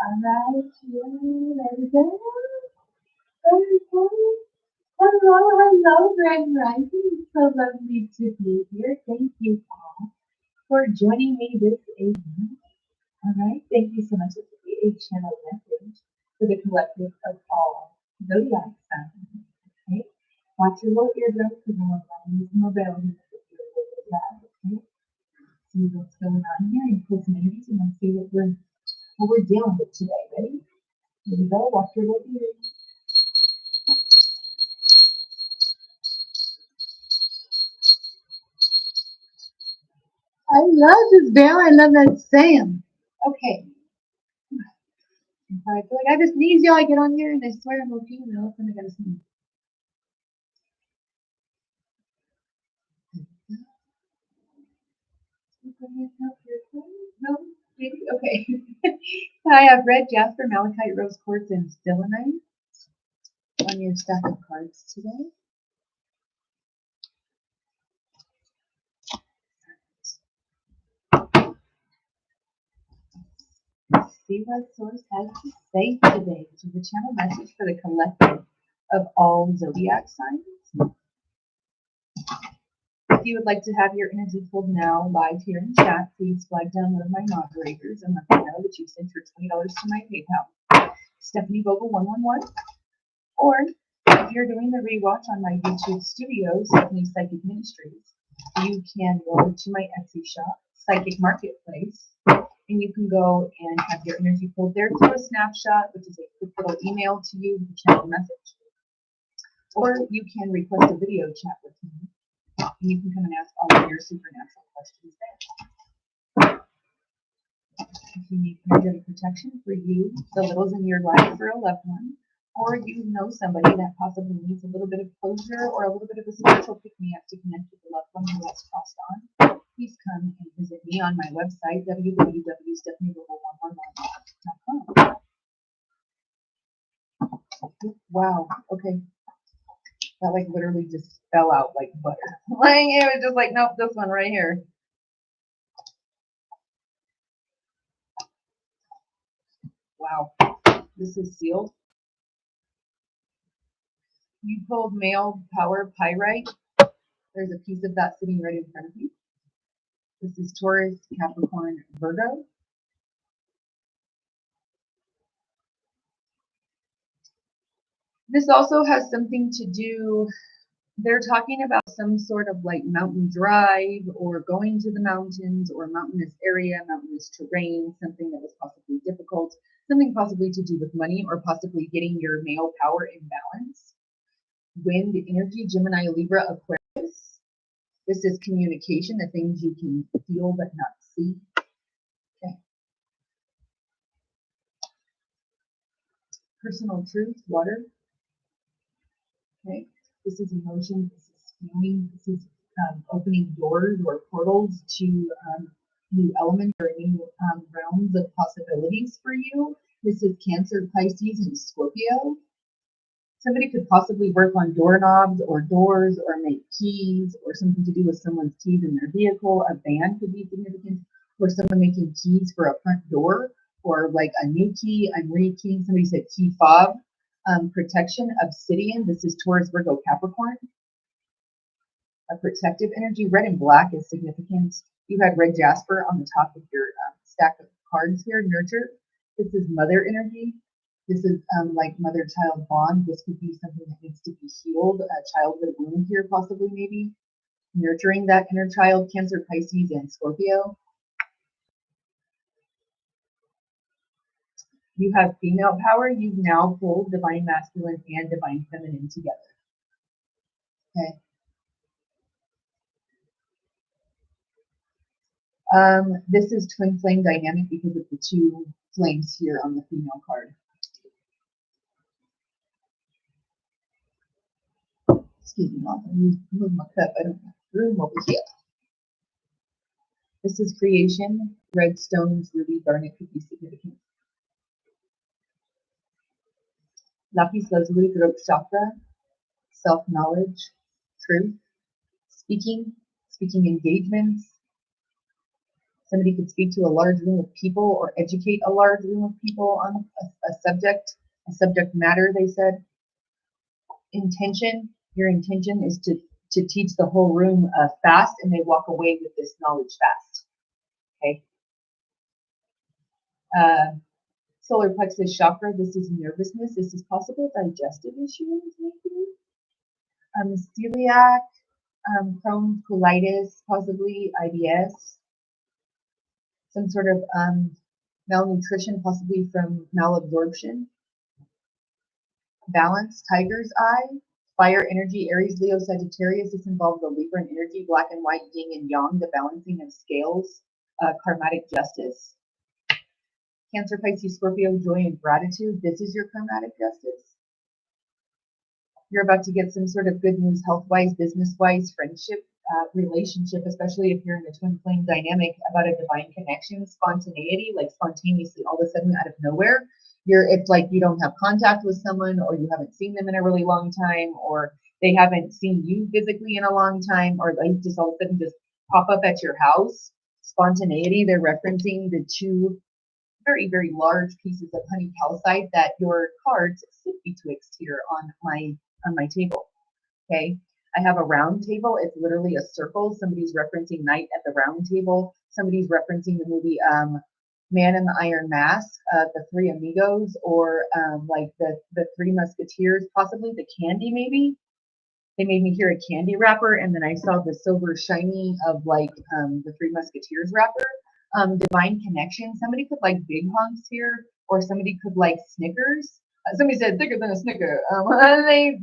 Alright, there we go. Very good. Hello, hello, Grand Rising. It's so lovely to be here. Thank you all for joining me this evening. Alright, thank you so much. This will be a channel message for the collective of all zodiac signs. Okay? Watch your little eardrums because I'm applying some mobility if you're a little bit loud. Okay? See what's going on here and pull some energies and then see what we're dealing with today. Ready? Here we go. Watch your little ears. I love this bell. I love that Sam. Okay. I feel like I just sneeze, y'all. I get on here and I swear I'm okay and all of a sudden I gotta sneeze. No, maybe? Okay. I have red jasper, malachite, rose quartz, and selenite on your stack of cards today. Let's see what Source has to say today, which is a channel message for the collective of all zodiac signs. If you would like to have your energy pulled now live here in chat, please flag down one of my moderators and let them know that you sent your $20 to my PayPal, Stephanie Vogel 111. Or if you're doing the rewatch on my YouTube studio, Stephanie Psychic Ministries, you can go to my Etsy shop, Psychic Marketplace, and you can go and have your energy pulled there through a snapshot, which is a quick little email to you with a channel message. Or you can request a video chat with me, and you can come and ask all of your supernatural questions there. If you need energetic protection for you, the littles in your life, for a loved one, or you know somebody that possibly needs a little bit of closure or a little bit of a spiritual pick-me-up to connect with a loved one who has crossed on, please come and visit me on my website, www.stephanievogel111.com. Wow, okay. That like literally just fell out like butter. Like it was just like, nope, this one right here. Wow, this is sealed. You pulled male power pyrite. There's a piece of that sitting right in front of you. This is Taurus, Capricorn, Virgo. This also has something to do, they're talking about some sort of like mountain drive or going to the mountains or mountainous area, mountainous terrain, something that was possibly difficult, something possibly to do with money or possibly getting your male power in balance. Wind energy, Gemini, Libra, Aquarius. This is communication, the things you can feel but not see. Okay. Personal truth, water. Okay. This is emotion, this is feeling, this is opening doors or portals to new elements or new realms of possibilities for you. This is Cancer, Pisces, and Scorpio. Somebody could possibly work on doorknobs or doors or make keys or something to do with someone's keys in their vehicle. A van could be significant, or someone making keys for a front door or like a new key. I'm rekeying. Somebody said key fob. Protection, obsidian. This is Taurus, Virgo, Capricorn. A protective energy. Red and black is significant. You had red jasper on the top of your stack of cards here. Nurture. This is mother energy. This is like mother-child bond. This could be something that needs to be healed. A childhood wound here, possibly, maybe. Nurturing that inner child. Cancer, Pisces, and Scorpio. You have female power. You've now pulled divine masculine and divine feminine together. Okay. This is twin flame dynamic because of the two flames here on the female card. Excuse me, Mom. I'm moving my cup. I don't have room over here. This is creation. Red stones, ruby, garnet could be significant. Lapis lazuli, throat chakra, self-knowledge, truth, speaking engagements, Somebody could speak to a large room of people or educate a large room of people on a subject matter, they said. Intention, your intention is to teach the whole room fast, and they walk away with this knowledge fast. Okay. Solar plexus chakra, this is nervousness. This is possible digestive issues, maybe. Celiac, Crohn's, colitis, possibly IBS. Some sort of malnutrition, possibly from malabsorption. Balance, tiger's eye. Fire energy, Aries, Leo, Sagittarius. This involves the Libran energy, black and white, yin and yang, the balancing of scales, karmatic justice. Cancer, Pisces, Scorpio, joy and gratitude. This is your karmatic justice. You're about to get some sort of good news health-wise, business-wise, friendship, relationship, especially if you're in a twin flame dynamic, about a divine connection, spontaneity, like spontaneously all of a sudden out of nowhere. It's like you don't have contact with someone, or you haven't seen them in a really long time, or they haven't seen you physically in a long time, or they just all of a sudden just pop up at your house. Spontaneity, they're referencing the two very, very large pieces of honey calcite that your cards sit betwixt here on my table. Okay, I have a round table. It's literally a circle. Somebody's referencing Night at the Round Table. Somebody's referencing the movie Man in the Iron Mask, the Three Amigos, or like the Three Musketeers, possibly the candy maybe. They made me hear a candy wrapper, and then I saw the silver shiny of like the Three Musketeers wrapper. Divine connection. Somebody could like big hunks here, or somebody could like Snickers. Somebody said thicker than a Snicker.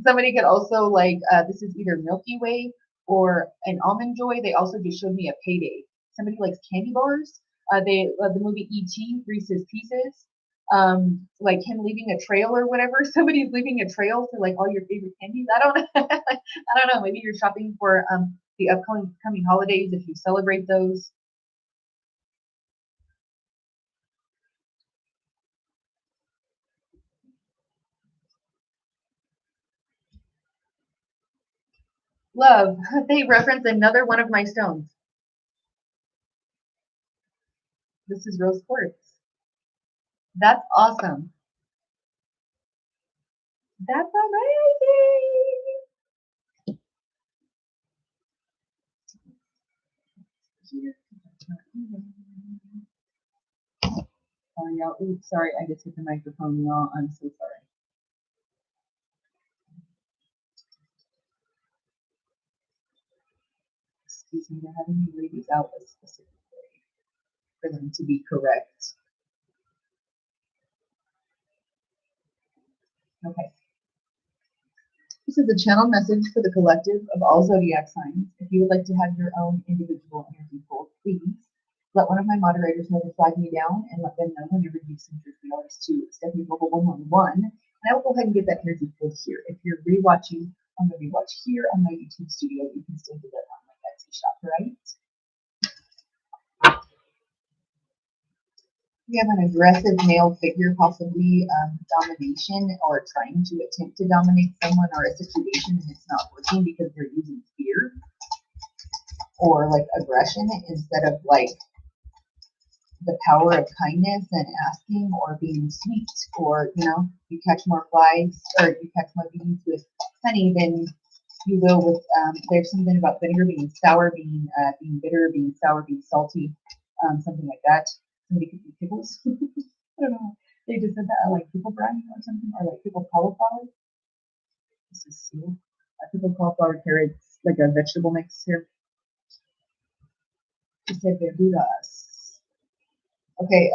Somebody could also like this is either Milky Way or an Almond Joy. They also just showed me a Payday. Somebody likes candy bars. The movie E.T. Reese's Pieces. Like him leaving a trail or whatever. Somebody's leaving a trail for like all your favorite candies. I don't I don't know. Maybe you're shopping for the upcoming holidays if you celebrate those. Love, they reference another one of my stones. This is rose quartz. That's awesome. That's amazing. Sorry, y'all. Oops, sorry, I just hit the microphone, y'all. I'm so sorry. Excuse me, they're having me lay these out a specific way for them to be correct. Okay. This is a channel message for the collective of all zodiac signs. If you would like to have your own individual energy pull, please let one of my moderators know to flag me down and let them know whenever you've sent your feelers to Stephanie Global 111. And I will go ahead and get that energy pulled here. If you're rewatching on the rewatch here on my YouTube studio, you can still do that on my Etsy shop, right? We have an aggressive male figure, possibly domination or trying to attempt to dominate someone or a situation, and it's not working because they're using fear or like aggression instead of like the power of kindness and asking or being sweet, or you catch more flies or you catch more bees with honey than you will with there's something about vinegar being sour, being bitter, being sour, being salty, something like that. Somebody could be pickles. I don't know. They just said that, like pickle brine or something, or like pickle cauliflower. This is seal. Pickle cauliflower carrots, like a vegetable mix here. She said verduras. Okay,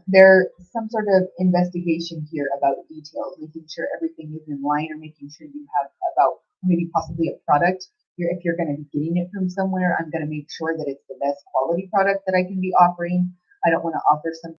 there's some sort of investigation here about details, making sure everything is in line, or making sure you have about maybe possibly a product. If you're going to be getting it from somewhere, I'm going to make sure that it's the best quality product that I can be offering. I don't want to offer something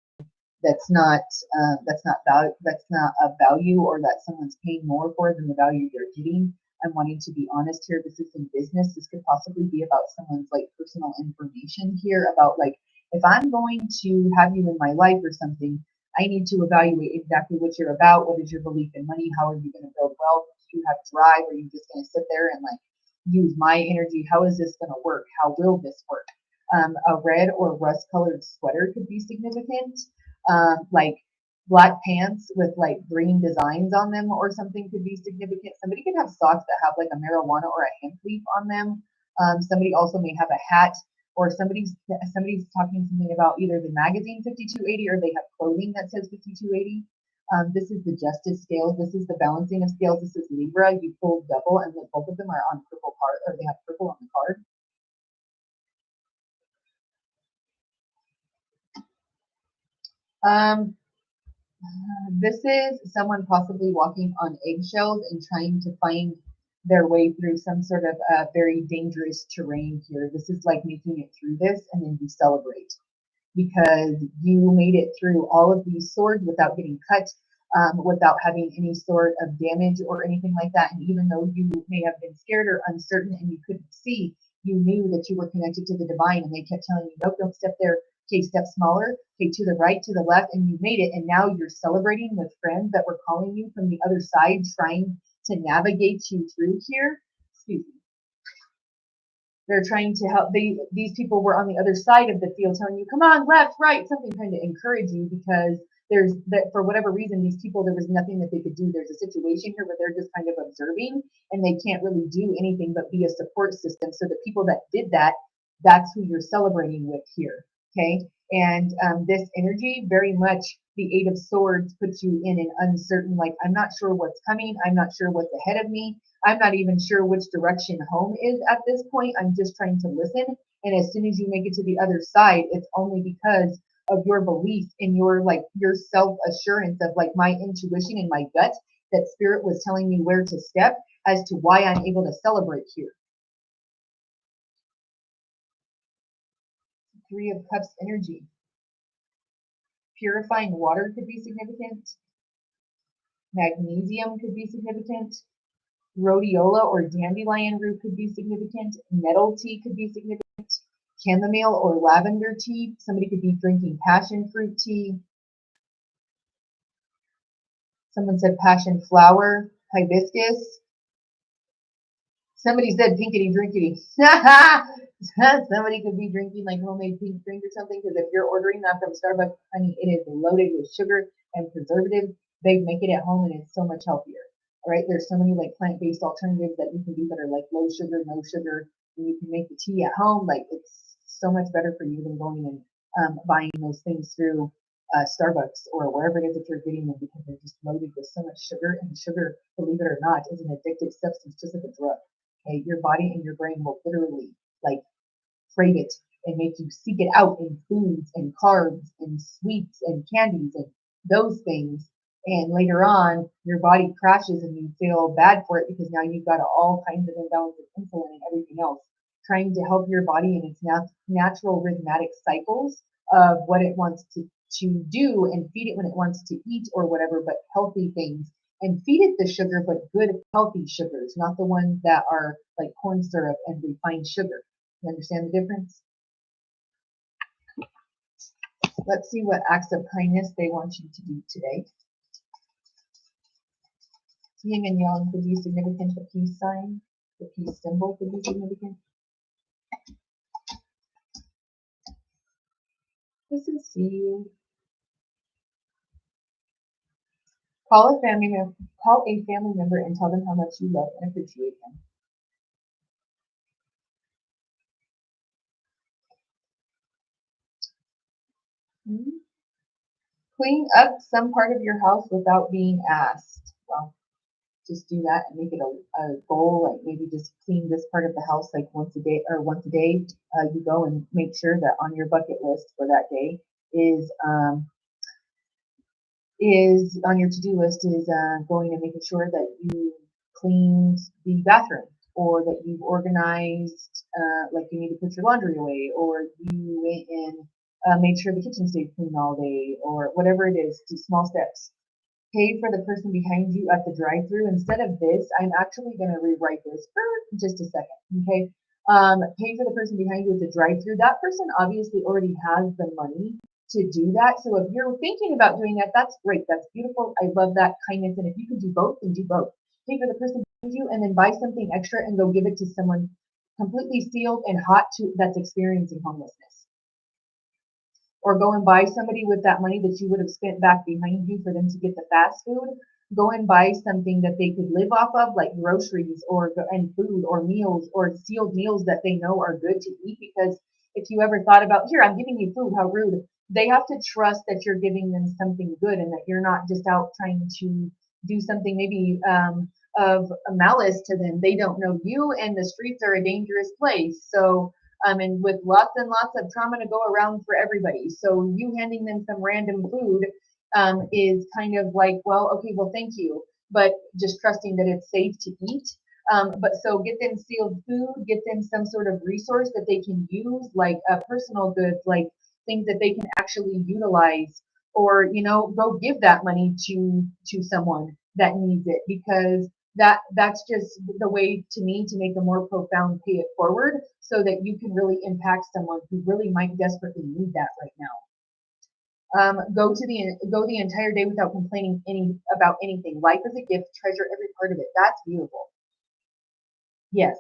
that's not a value, or that someone's paying more for than the value they're getting. I'm wanting to be honest here. This is in business. This could possibly be about someone's like personal information here about like, if I'm going to have you in my life or something, I need to evaluate exactly what you're about. What is your belief in money? How are you going to build wealth? Do you have drive? Are you just going to sit there and like use my energy? How is this going to work? How will this work? A red or rust colored sweater could be significant. Like black pants with like green designs on them or something could be significant. Somebody could have socks that have like a marijuana or a hemp leaf on them. Somebody also may have a hat, or somebody's talking something about either the magazine 5280 or they have clothing that says 5280. This is the justice scales. This is the balancing of scales. This is Libra. You pulled double, and then both of them are on purple card, or they have purple on the card. This is someone possibly walking on eggshells and trying to find their way through some sort of very dangerous terrain here. This is like making it through this and then you celebrate because you made it through all of these swords without getting cut, without having any sort of damage or anything like that. And even though you may have been scared or uncertain and you couldn't see, you knew that you were connected to the divine, and they kept telling you, nope, don't step there. Okay, step smaller. Okay, to the right, to the left, and you made it. And now you're celebrating with friends that were calling you from the other side, trying to navigate you through here. Excuse me. They're trying to help. These people were on the other side of the field telling you, come on, left, right, something trying to encourage you, because there's that for whatever reason, these people, there was nothing that they could do. There's a situation here where they're just kind of observing and they can't really do anything but be a support system. So the people that did that, that's who you're celebrating with here. Okay. And this energy, very much the Eight of Swords puts you in an uncertain, like, I'm not sure what's coming. I'm not sure what's ahead of me. I'm not even sure which direction home is at this point. I'm just trying to listen. And as soon as you make it to the other side, it's only because of your belief in your, like, your self-assurance of, like, my intuition and my gut, that spirit was telling me where to step as to why I'm able to celebrate here. Three of Cups energy. Purifying water could be significant. Magnesium could be significant. Rhodiola or dandelion root could be significant. Nettle tea could be significant. Chamomile or lavender tea. Somebody could be drinking passion fruit tea. Someone said passion flower, hibiscus. Somebody said pinkety drinkety. Somebody could be drinking like homemade pink drink or something, because if you're ordering that from Starbucks, honey, it is loaded with sugar and preservatives. They make it at home and it's so much healthier. All right, there's so many like plant-based alternatives that you can do that are like low sugar, no sugar, and you can make the tea at home. Like, it's so much better for you than going and buying those things through Starbucks or wherever it is that you're getting them, because they're just loaded with so much sugar. And sugar, believe it or not, is an addictive substance, just like a drug. Okay, your body and your brain will literally like crave it and make you seek it out in foods and carbs and sweets and candies and those things. And later on, your body crashes and you feel bad for it, because now you've got all kinds of imbalance of insulin and everything else, trying to help your body in its natural rhythmic cycles of what it wants to do, and feed it when it wants to eat or whatever, but healthy things. And feed it the sugar, but good, healthy sugars, not the ones that are like corn syrup and refined sugar. You understand the difference? Let's see what acts of kindness they want you to do today. Yin and yang could be significant. The peace sign, the peace symbol could be significant. This is you. Call a family member and tell them how much you love and appreciate them. Clean up some part of your house without being asked. Well, just do that and make it a goal. Like, maybe just clean this part of the house like once a day. You go and make sure that on your bucket list for that day is on your to-do list is going and making sure that you cleaned the bathroom, or that you've organized, like you need to put your laundry away, or you went and made sure the kitchen stayed clean all day, or whatever it is. Do small steps. Pay for the person behind you at the drive-thru. Instead of this, I'm actually going to rewrite this for just a second. Okay. Pay for the person behind you at the drive-thru. That person obviously already has the money to do that. So if you're thinking about doing that, that's great. That's beautiful. I love that kindness. And if you can do both, then do both. Pay for the person behind you and then buy something extra and go give it to someone completely sealed and hot that's experiencing homelessness. Or go and buy somebody with that money that you would have spent back behind you for them to get the fast food. Go and buy something that they could live off of, like groceries and food or meals or sealed meals that they know are good to eat. Because if you ever thought about, here, I'm giving you food, how rude. They have to trust that you're giving them something good and that you're not just out trying to do something maybe of a malice to them. They don't know you, and the streets are a dangerous place. So and with lots and lots of trauma to go around for everybody. So you handing them some random food is kind of like, well, okay, well, thank you, but just trusting that it's safe to eat. But so get them sealed food, get them some sort of resource that they can use, like personal goods, like things that they can actually utilize, or go give that money to someone that needs it, because that's just the way to me to make a more profound pay it forward, so that you can really impact someone who really might desperately need that right now. Go the entire day without complaining about anything. Life is a gift. Treasure every part of it. That's beautiful. Yes.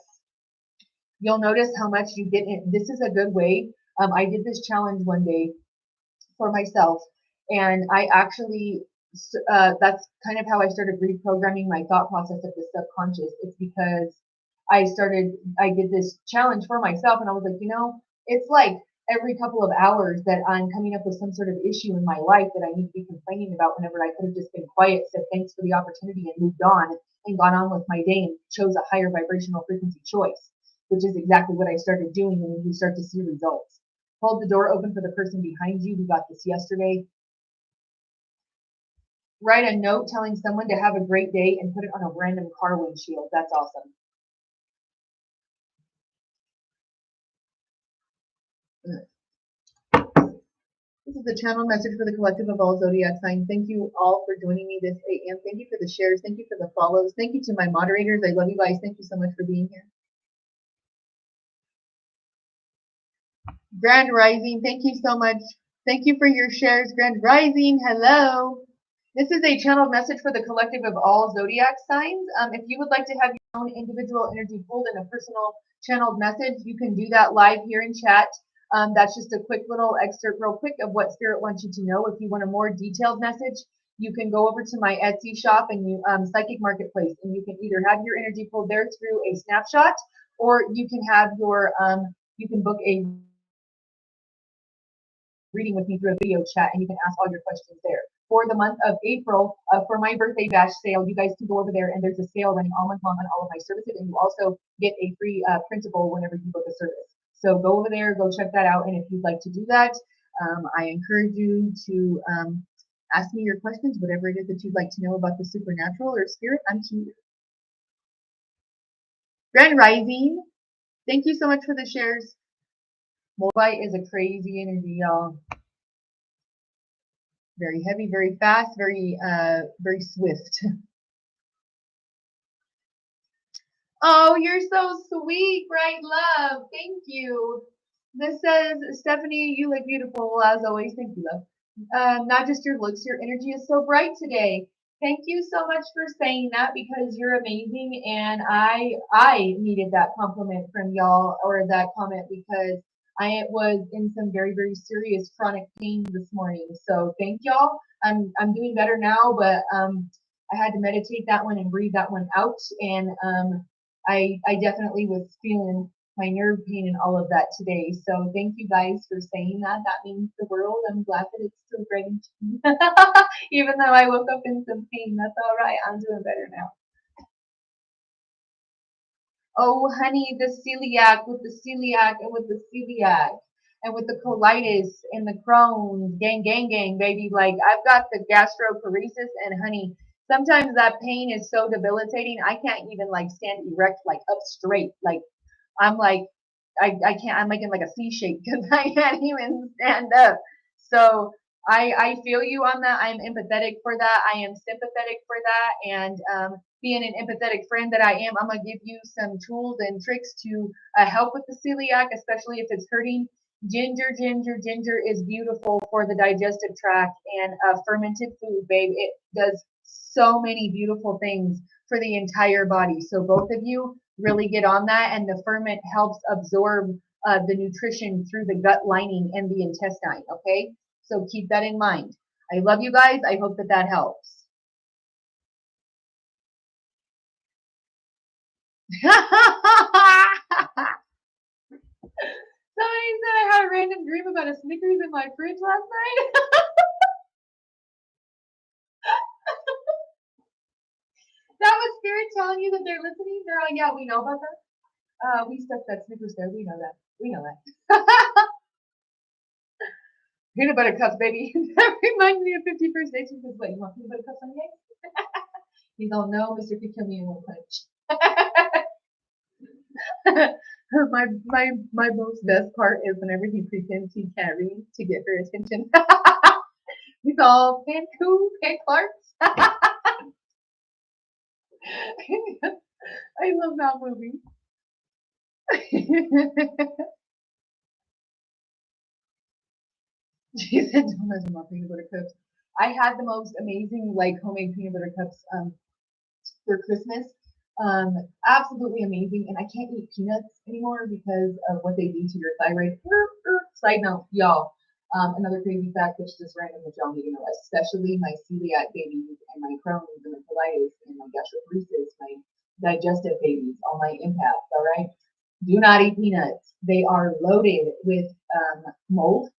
You'll notice how much you get in. This is a good way. I did this challenge one day for myself, and I actually that's kind of how I started reprogramming my thought process of the subconscious. It's because I did this challenge for myself, and I was like, it's like every couple of hours that I'm coming up with some sort of issue in my life that I need to be complaining about, whenever I could have just been quiet, said thanks for the opportunity, and moved on and gone on with my day and chose a higher vibrational frequency choice, which is exactly what I started doing, and you start to see results. Hold the door open for the person behind you who got this yesterday. Write a note telling someone to have a great day and put it on a random car windshield. That's awesome. This is the channel message for the collective of all zodiac signs. Thank you all for joining me this AM. Thank you for the shares. Thank you for the follows. Thank you to my moderators. I love you guys. Thank you so much for being here. Grand Rising, thank you so much. Thank you for your shares. Grand Rising, hello. This is a channeled message for the collective of all zodiac signs. If you would like to have your own individual energy pulled in a personal channeled message, you can do that live here in chat. That's just a quick little excerpt real quick of what Spirit wants you to know. If you want a more detailed message, you can go over to my Etsy shop and Psychic Marketplace, and you can either have your energy pulled there through a snapshot, or you can have you can book a reading with me through a video chat, and you can ask all your questions there. For the month of April, for my birthday bash sale, you guys can go over there, and there's a sale running all month long on all of my services, and you also get a free printable whenever you book a service. So go over there, go check that out, and if you'd like to do that, I encourage you to ask me your questions, whatever it is that you'd like to know about the supernatural or spirit. I'm here. Grand Rising, thank you so much for the shares. Moabite is a crazy energy, y'all. Very heavy, very fast, very swift. Oh, you're so sweet, bright love. Thank you. This says, Stephanie, you look beautiful as always. Thank you, love. Not just your looks, your energy is so bright today. Thank you so much for saying that, because you're amazing, and I needed that compliment from y'all, or that comment, because I was in some very, very serious chronic pain this morning. So thank y'all. I'm doing better now, but I had to meditate that one and breathe that one out, and I definitely was feeling my nerve pain and all of that today. So thank you guys for saying that. That means the world. I'm glad that it's still great. Even though I woke up in some pain, that's all right. I'm doing better now. Oh, honey, the celiac with the celiac and with the celiac and with the colitis and the Crohn's, gang, gang, gang, baby. Like, I've got the gastroparesis, and honey, sometimes that pain is so debilitating. I can't even like stand erect, like up straight. Like, I'm like, I can't, I'm making like a C shape because I can't even stand up. So I feel you on that. I'm empathetic for that. I am sympathetic for that. And being an empathetic friend that I am, I'm going to give you some tools and tricks to help with the celiac, especially if it's hurting. Ginger, ginger, ginger is beautiful for the digestive tract, and fermented food, babe. It does so many beautiful things for the entire body. So both of you, really get on that, and the ferment helps absorb the nutrition through the gut lining and the intestine. Okay, so keep that in mind. I love you guys. I hope that that helps. Somebody said I had a random dream about a Snickers in my fridge last night. That was spirit telling you that they're listening. They're like, yeah, we know about that. We stuck that Snickers there. We know that. We know that. Peanut butter cups, baby. That reminds me of 51st Dates because what, you want peanut butter cups on your eggs? He's all, no, Mr. could kill me in one punch. my most best part is whenever he pretends he can't read to get her attention. He's all Pan Clarks. I love that movie. She said, "Don't mention my peanut butter cups." I had the most amazing like homemade peanut butter cups for Christmas. Absolutely amazing, and I can't eat peanuts anymore because of what they do to your thyroid. Side note, y'all. Another crazy fact that's just random that y'all need to know, especially my celiac babies and my Crohn's and my colitis and my gastroparesis, my digestive babies, all my empaths. All right, do not eat peanuts. They are loaded with mold,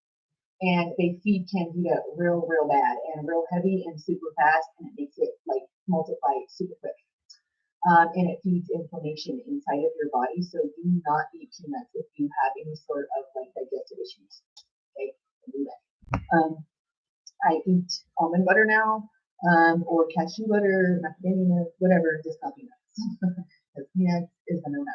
and they feed candida real bad and real heavy and super fast, and it makes it like multiply super quick. And it feeds inflammation inside of your body. So do not eat peanuts if you have any sort of like digestive issues. Okay, do that. I eat almond butter now, or cashew butter, macadamia nuts, whatever, just not peanuts. Because peanuts is a no-no.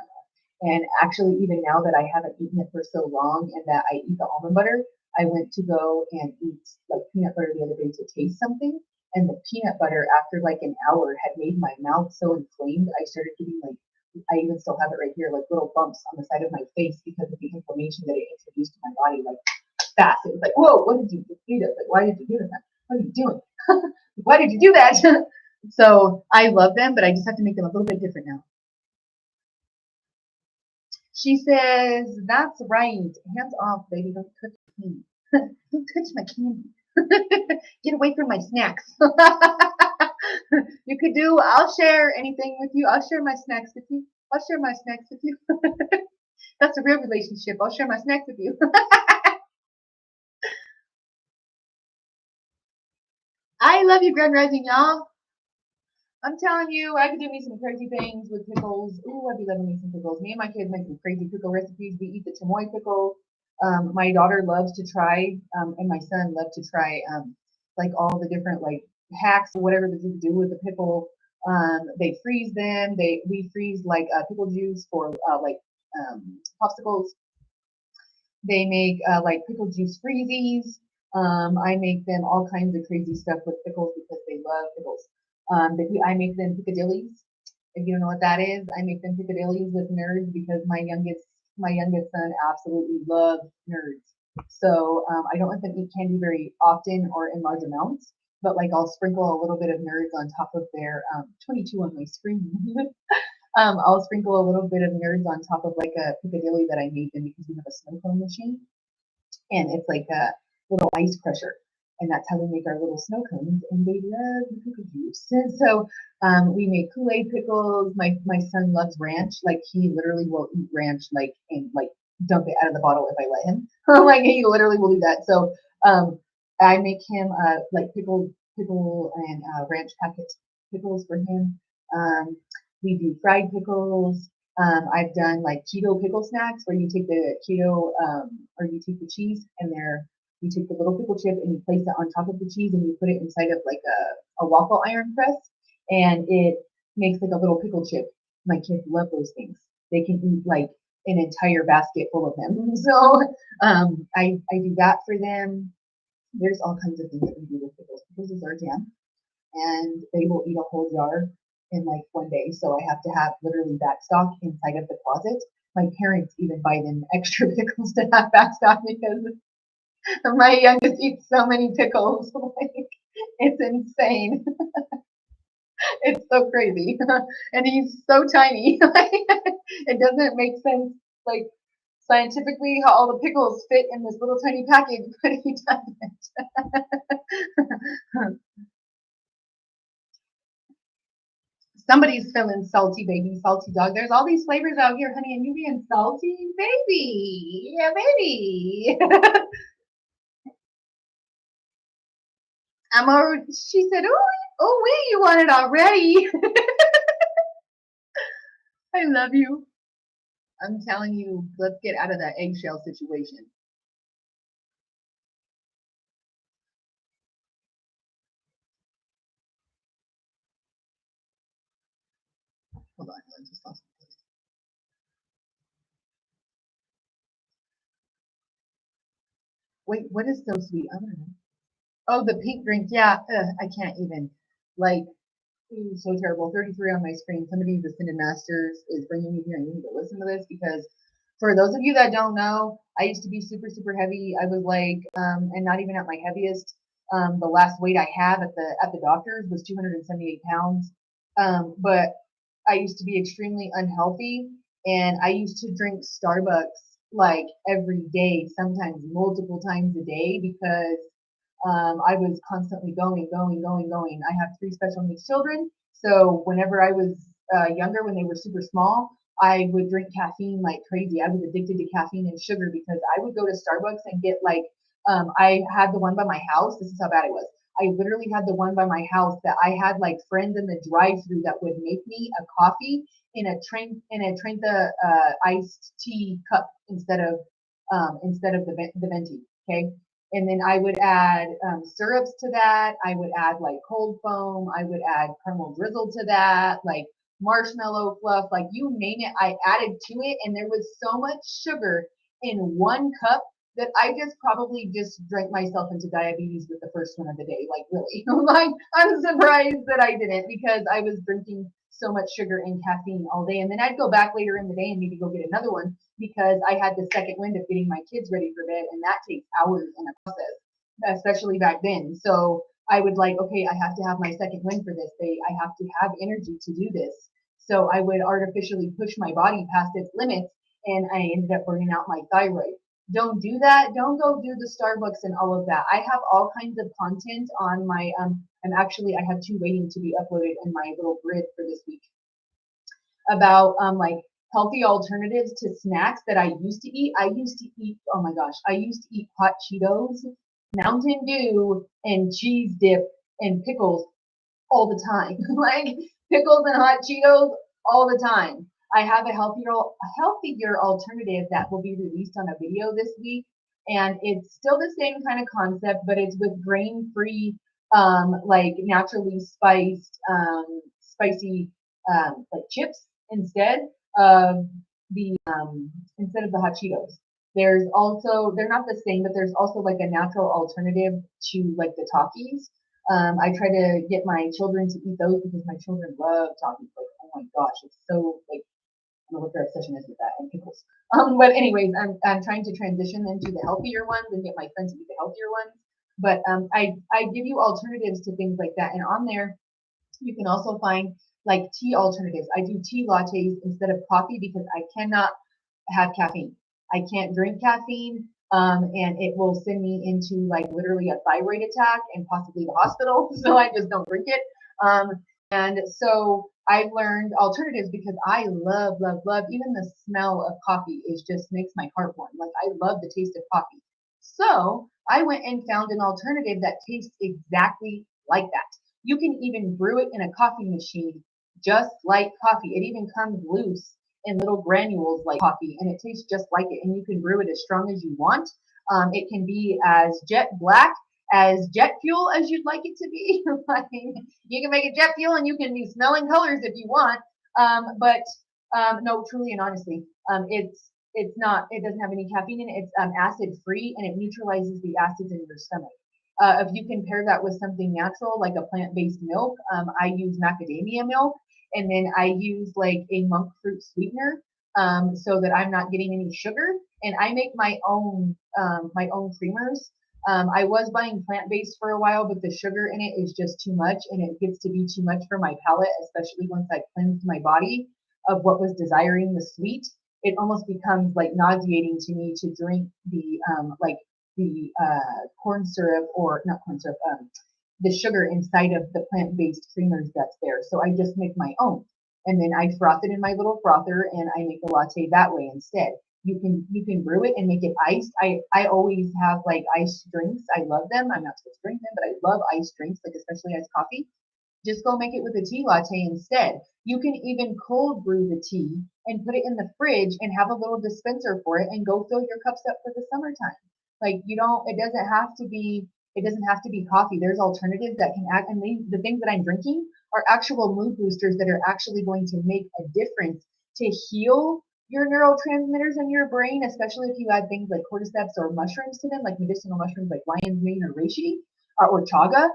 And actually, even now that I haven't eaten it for so long and that I eat the almond butter, I went to go and eat like peanut butter the other day to taste something. And the peanut butter, after like an hour, had made my mouth so inflamed. I started getting like, I even still have it right here, like little bumps on the side of my face because of the inflammation that it introduced to my body, like fast. It was like, whoa, what did you do this? Like, why did you do that? What are you doing? Why did you do that? So I love them, but I just have to make them a little bit different now. She says, that's right. Hands off, baby. Don't touch me. Don't touch my candy. Get away from my snacks. You could do, I'll share anything with you. I'll share my snacks with you. I'll share my snacks with you. That's a real relationship. I'll share my snacks with you. I love you, Grand Rising, y'all. I'm telling you, I could do me some crazy things with pickles. Ooh, I'd be loving me some pickles. Me and my kids make some crazy pickle recipes. We eat the chamoy pickle. My daughter loves to try, and my son loves to try, like all the different like hacks or whatever that you can do with the pickle. They freeze them. We freeze like pickle juice for like popsicles. They make like pickle juice freezies. I make them all kinds of crazy stuff with pickles because they love pickles. I make them picadillies. If you don't know what that is, I make them picadillies with nerds because my youngest son absolutely loves nerds. So I don't let them eat candy very often or in large amounts, but like I'll sprinkle a little bit of nerds on top of their 22 on my screen. I'll sprinkle a little bit of nerds on top of like a Piccadilly that I made them because we have a snow cone machine, and it's like a little ice crusher, and that's how we make our little snow cones. And they love the pickle juice. And so we make Kool-Aid pickles. My son loves ranch. Like he literally will eat ranch like and like dump it out of the bottle if I let him. Like he literally will do that. So I make him like pickle and ranch packet pickles for him. We do fried pickles. I've done like keto pickle snacks where you take the keto or you take the cheese and you take the little pickle chip and you place it on top of the cheese and you put it inside of like a waffle iron press, and it makes like a little pickle chip. My kids love those things. They can eat like an entire basket full of them. So I do that for them. There's all kinds of things that we do with pickles. Pickles is our jam, and they will eat a whole jar in like one day. So I have to have literally backstock inside of the closet. My parents even buy them extra pickles to have backstock because my youngest eats so many pickles. Like, it's insane. It's so crazy. And he's so tiny. It doesn't make sense, like scientifically, how all the pickles fit in this little tiny package, but he doesn't. Somebody's feeling salty, baby, salty dog. There's all these flavors out here, honey, and you being salty, baby. Yeah, baby. She said, oh, wait, you want it already. I love you. I'm telling you, let's get out of that eggshell situation. Hold on, I just lost my place. Wait, what is so sweet? I don't know. Oh, the pink drink. Yeah, I can't even. Like, so terrible. 33 on my screen. Somebody, the Ascended Masters, is bringing me here, and you need to listen to this because for those of you that don't know, I used to be super, super heavy. I was like, and not even at my heaviest. The last weight I have at the doctor's was 278 pounds. But I used to be extremely unhealthy, and I used to drink Starbucks like every day, sometimes multiple times a day, because I was constantly going. I have three special needs children. So whenever I was younger, when they were super small, I would drink caffeine like crazy. I was addicted to caffeine and sugar because I would go to Starbucks and get like, I had the one by my house. This is how bad it was. I literally had the one by my house that I had like friends in the drive-through that would make me a coffee in a Trenta iced tea cup instead of the venti. Okay, and then I would add syrups to that. I would add like cold foam. I would add caramel drizzle to that, like marshmallow fluff, like you name it. I added to it, and there was so much sugar in one cup that I just probably just drank myself into diabetes with the first one of the day. Like really, like I'm surprised that I didn't because I was drinking so much sugar and caffeine all day. And then I'd go back later in the day and maybe go get another one because I had the second wind of getting my kids ready for bed, and that takes hours in a process, especially back then. So I would like, okay, I have to have my second wind for this. I have to have energy to do this. So I would artificially push my body past its limits, and I ended up burning out my thyroid. Don't do that. Don't go do the Starbucks and all of that. I have all kinds of content on my I'm actually I have two waiting to be uploaded in my little grid for this week about like healthy alternatives to snacks that I used to eat. I used to eat, oh my gosh, I used to eat hot Cheetos, Mountain Dew, and cheese dip and pickles all the time. Like pickles and hot Cheetos all the time. I have a healthier alternative that will be released on a video this week. And it's still the same kind of concept, but it's with grain-free, like naturally spicy, like chips of the instead of the hot Cheetos. There's also they're not the same, but there's also like a natural alternative to like the Takis. I try to get my children to eat those because my children love Takis. Like, oh my gosh, it's so like I don't know what their obsession is with that and pickles. But anyways, I'm trying to transition them to the healthier ones and get my friends to eat the healthier ones. But I give you alternatives to things like that, and on there you can also find like tea alternatives. I do tea lattes instead of coffee because I cannot have caffeine. I can't drink caffeine, and it will send me into like literally a thyroid attack and possibly the hospital. So I just don't drink it. Um, and so I've learned alternatives because I love even the smell of coffee is just makes my heart warm. Like I love the taste of coffee. So I went and found an alternative that tastes exactly like that. You can even brew it in a coffee machine just like coffee. It even comes loose in little granules like coffee, and it tastes just like it. And you can brew it as strong as you want. It can be as jet black as jet fuel as you'd like it to be. Like, you can make it jet fuel, and you can be smelling colors if you want. But no, truly and honestly, it's not. It doesn't have any caffeine in it. It's acid free, and it neutralizes the acids in your stomach. If you can pair that with something natural like a plant-based milk, I use macadamia milk, and then I use like a monk fruit sweetener so that I'm not getting any sugar. And I make my own creamers. I was buying plant-based for a while, but the sugar in it is just too much, and it gets to be too much for my palate, especially once I cleansed my body of what was desiring the sweet. It almost becomes like nauseating to me to drink the corn syrup, or not corn syrup, the sugar inside of the plant-based creamers that's there. So I just make my own, and then I froth it in my little frother, and I make the latte that way instead. You can brew it and make it iced. I always have like iced drinks. I love them. I'm not supposed to drink them, but I love iced drinks, like especially iced coffee. Just go make it with a tea latte instead. You can even cold brew the tea and put it in the fridge and have a little dispenser for it and go fill your cups up for the summertime. Like you don't, it doesn't have to be coffee. There's alternatives that can act, and the things that I'm drinking are actual mood boosters that are actually going to make a difference to heal your neurotransmitters in your brain, especially if you add things like cordyceps or mushrooms to them, like medicinal mushrooms like lion's mane or reishi or chaga.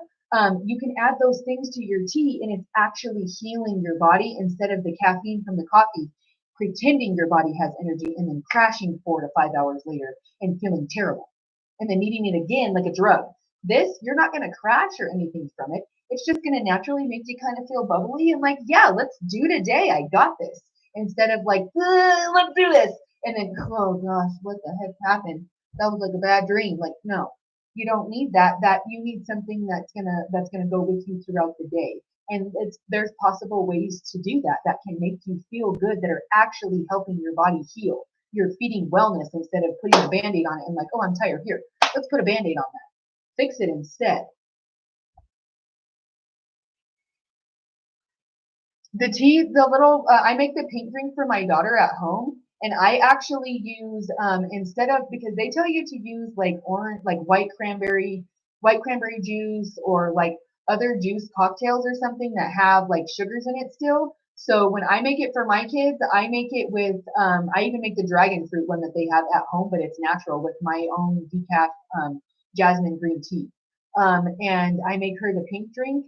You can add those things to your tea, and it's actually healing your body instead of the caffeine from the coffee pretending your body has energy and then crashing 4 to 5 hours later and feeling terrible and then needing it again like a drug. This, you're not going to crash or anything from it. It's just going to naturally make you kind of feel bubbly and like, yeah, let's do today. I got this. Instead of like, let's do this. And then, oh gosh, what the heck happened? That was like a bad dream. Like, no, you don't need that. That you need something that's gonna go with you throughout the day. And there's possible ways to do that that can make you feel good, that are actually helping your body heal. You're feeding wellness instead of putting a band-aid on it and like, oh, I'm tired. Here, let's put a band-aid on that. Fix it instead. The tea, the little, I make the pink drink for my daughter at home, and I actually use instead of, because they tell you to use like orange, like white cranberry juice, or like other juice cocktails or something that have like sugars in it still. So when I make it for my kids, I make it with, I even make the dragon fruit one that they have at home, but it's natural with my own decaf jasmine green tea. And I make her the pink drink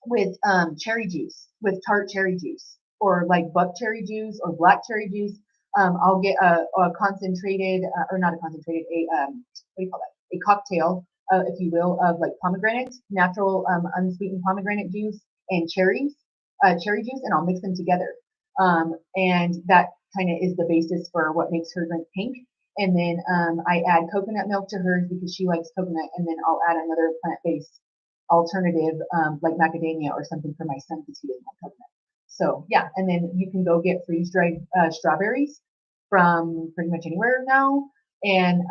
with cherry juice, with tart cherry juice, or like buck cherry juice or black cherry juice. I'll get a concentrated, or not a concentrated, what do you call that? A cocktail, if you will, of like pomegranate, natural unsweetened pomegranate juice and cherry juice, and I'll mix them together. And that kind of is the basis for what makes her drink pink. And then I add coconut milk to hers because she likes coconut, and then I'll add another plant-based alternative, like macadamia or something for my son because he doesn't like coconut. So yeah, and then you can go get freeze dried strawberries from pretty much anywhere now, and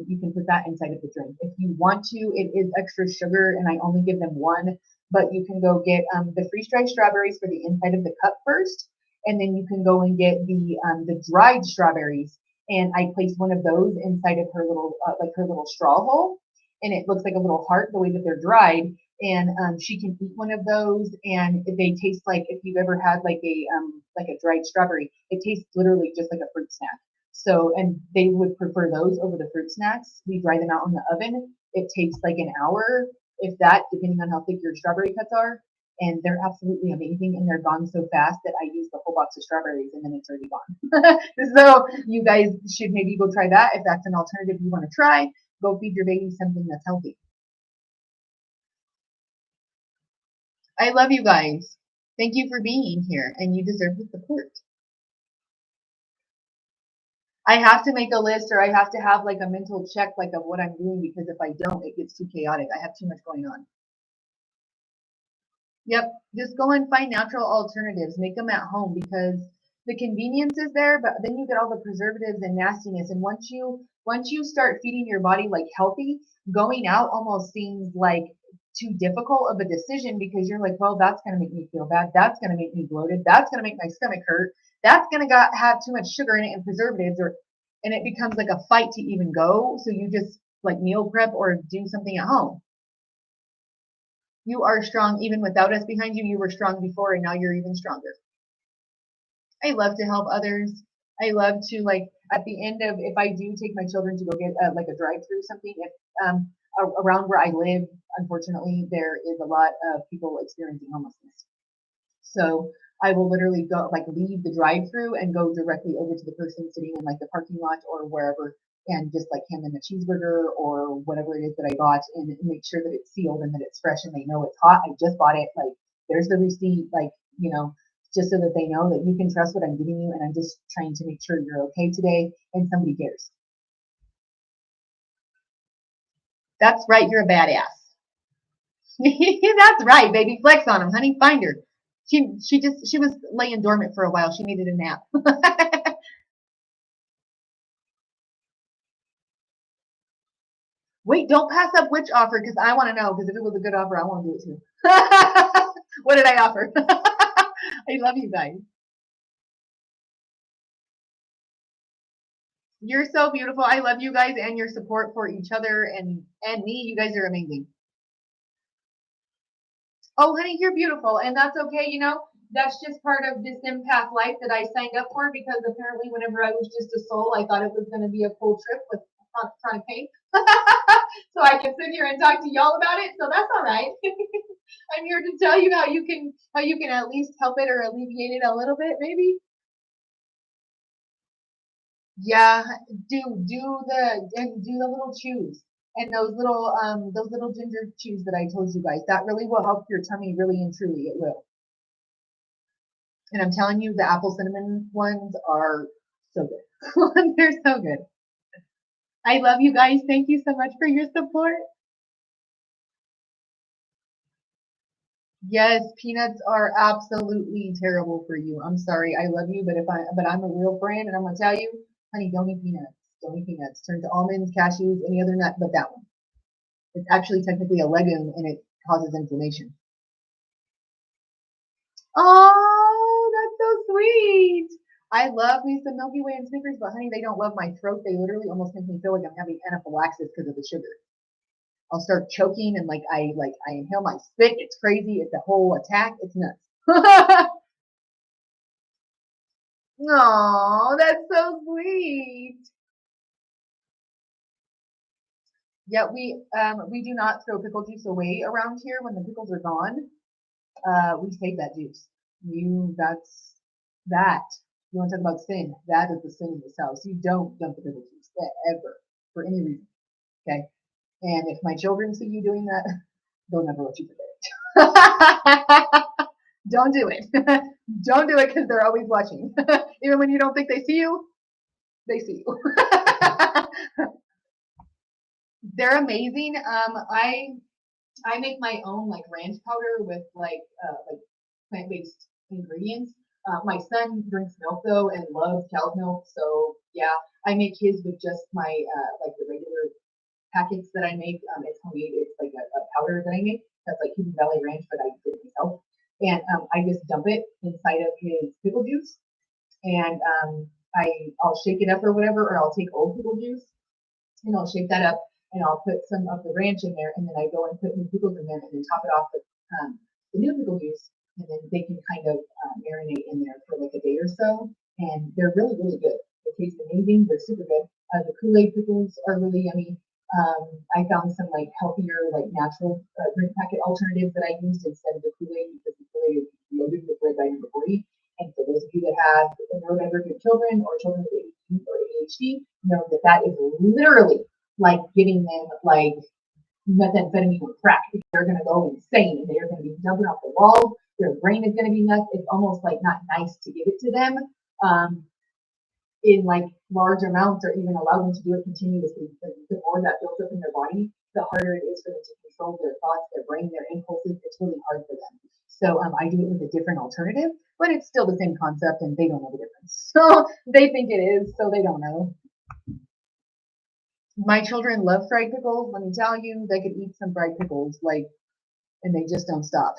you can put that inside of the drink if you want to. It is extra sugar, and I only give them one, but you can go get the freeze dried strawberries for the inside of the cup first, and then you can go and get the dried strawberries. And I place one of those inside of her little like her little straw hole, and it looks like a little heart the way that they're dried. And she can eat one of those, and they taste like, if you've ever had like a dried strawberry, it tastes literally just like a fruit snack. So, and they would prefer those over the fruit snacks. We dry them out in the oven. It takes like an hour, if that, depending on how thick your strawberry cuts are. And they're absolutely amazing, and they're gone so fast that I use the whole box of strawberries and then it's already gone. So you guys should maybe go try that if that's an alternative you want to try. Go feed your baby something that's healthy. I love you guys. Thank you for being here, and you deserve the support. I have to make a list, or I have to have like a mental check like of what I'm doing, because if I don't, it gets too chaotic. I have too much going on. Yep, just go and find natural alternatives. Make them at home, because the convenience is there, but then you get all the preservatives and nastiness. And once you start feeding your body like healthy, going out almost seems like too difficult of a decision, because you're like, well, that's going to make me feel bad. That's going to make me bloated. That's going to make my stomach hurt. That's going to have too much sugar in it and preservatives, and it becomes like a fight to even go. So you just like meal prep or do something at home. You are strong even without us behind you. You were strong before, and now you're even stronger. I love to help others. I love to, like, at the end of, if I do take my children to go get like a drive through something, if around where I live, unfortunately, there is a lot of people experiencing homelessness. So I will literally go, like, leave the drive through and go directly over to the person sitting in like the parking lot or wherever and just like hand them a cheeseburger or whatever it is that I got, and make sure that it's sealed and that it's fresh and they know it's hot. I just bought it. Like, there's the receipt. Like, just so that they know that you can trust what I'm giving you, and I'm just trying to make sure you're okay today and somebody cares. That's right, you're a badass. That's right, baby. Flex on him, honey. Find her. She was laying dormant for a while. She needed a nap. Wait, don't pass up which offer, because I want to know, because if it was a good offer, I want to do it too. What did I offer? I love you guys. You're so beautiful. I love you guys and your support for each other and me. You guys are amazing. Oh, honey, you're beautiful, and that's okay. That's just part of this empath life that I signed up for, because apparently whenever I was just a soul, I thought it was going to be a cool trip with a ton of cake. So I can sit here and talk to y'all about it. So that's all right. I'm here to tell you how you can at least help it or alleviate it a little bit, maybe. Yeah, do the little chews and those little ginger chews that I told you guys. That really will help your tummy, really and truly. It will. And I'm telling you, the apple cinnamon ones are so good. They're so good. I love you guys. Thank you so much for your support. Yes, peanuts are absolutely terrible for you. I'm sorry. I love you, but I'm a real friend, and I'm gonna tell you, honey, don't eat peanuts. Don't eat peanuts. Turn to almonds, cashews, any other nut but that one. It's actually technically a legume, and it causes inflammation. Oh, that's so sweet. I love me some Milky Way and Snickers, but honey, they don't love my throat. They literally almost make me feel like I'm having anaphylaxis because of the sugar. I'll start choking and I inhale my spit. It's crazy. It's a whole attack. It's nuts. Oh, that's so sweet. Yeah, we do not throw pickle juice away around here. When the pickles are gone, we save that juice. That's that. You want to talk about sin? That is the sin in this house. You don't dump the pickle juice ever for any reason. Okay. And if my children see you doing that, they'll never let you forget it. Don't do it. Don't do it, because they're always watching. Even when you don't think they see you, they see you. They're amazing. I make my own like ranch powder with like plant-based ingredients. My son drinks milk though and loves cow's milk, so yeah, I make his with just my like the regular packets that I make. It's homemade. It's like a powder that I make. That's like Hidden Valley Ranch, but I did it myself. And I just dump it inside of his pickle juice, and I'll shake it up or whatever, or I'll take old pickle juice and I'll shake that up and I'll put some of the ranch in there, and then I go and put new pickles in there and then top it off with the new pickle juice, and then they can kind of marinate in there for like a day or so, and they're really really good. They taste amazing. They're super good. The Kool-Aid pickles are really yummy. I found some like healthier, like natural drink packet alternatives that I used instead of the Kool-Aid, because the Kool-Aid is loaded with red dye number 40. And for those of you that have neurodivergent children or children with ADHD or ADHD, know that that is literally like giving them like methamphetamine or crack. They're going to go insane and they're going to be jumping off the walls. Their brain is going to be nuts. It's almost like not nice to give it to them in like large amounts, or even allow them to do it continuously. The more that builds up in their body, the harder it is for them to control their thoughts, their brain, their impulses. It's really hard for them. So I do it with a different alternative, but it's still the same concept, and they don't know the difference. So they think it is, so they don't know. My children love fried pickles. Let me tell you, they could eat some fried pickles, and they just don't stop.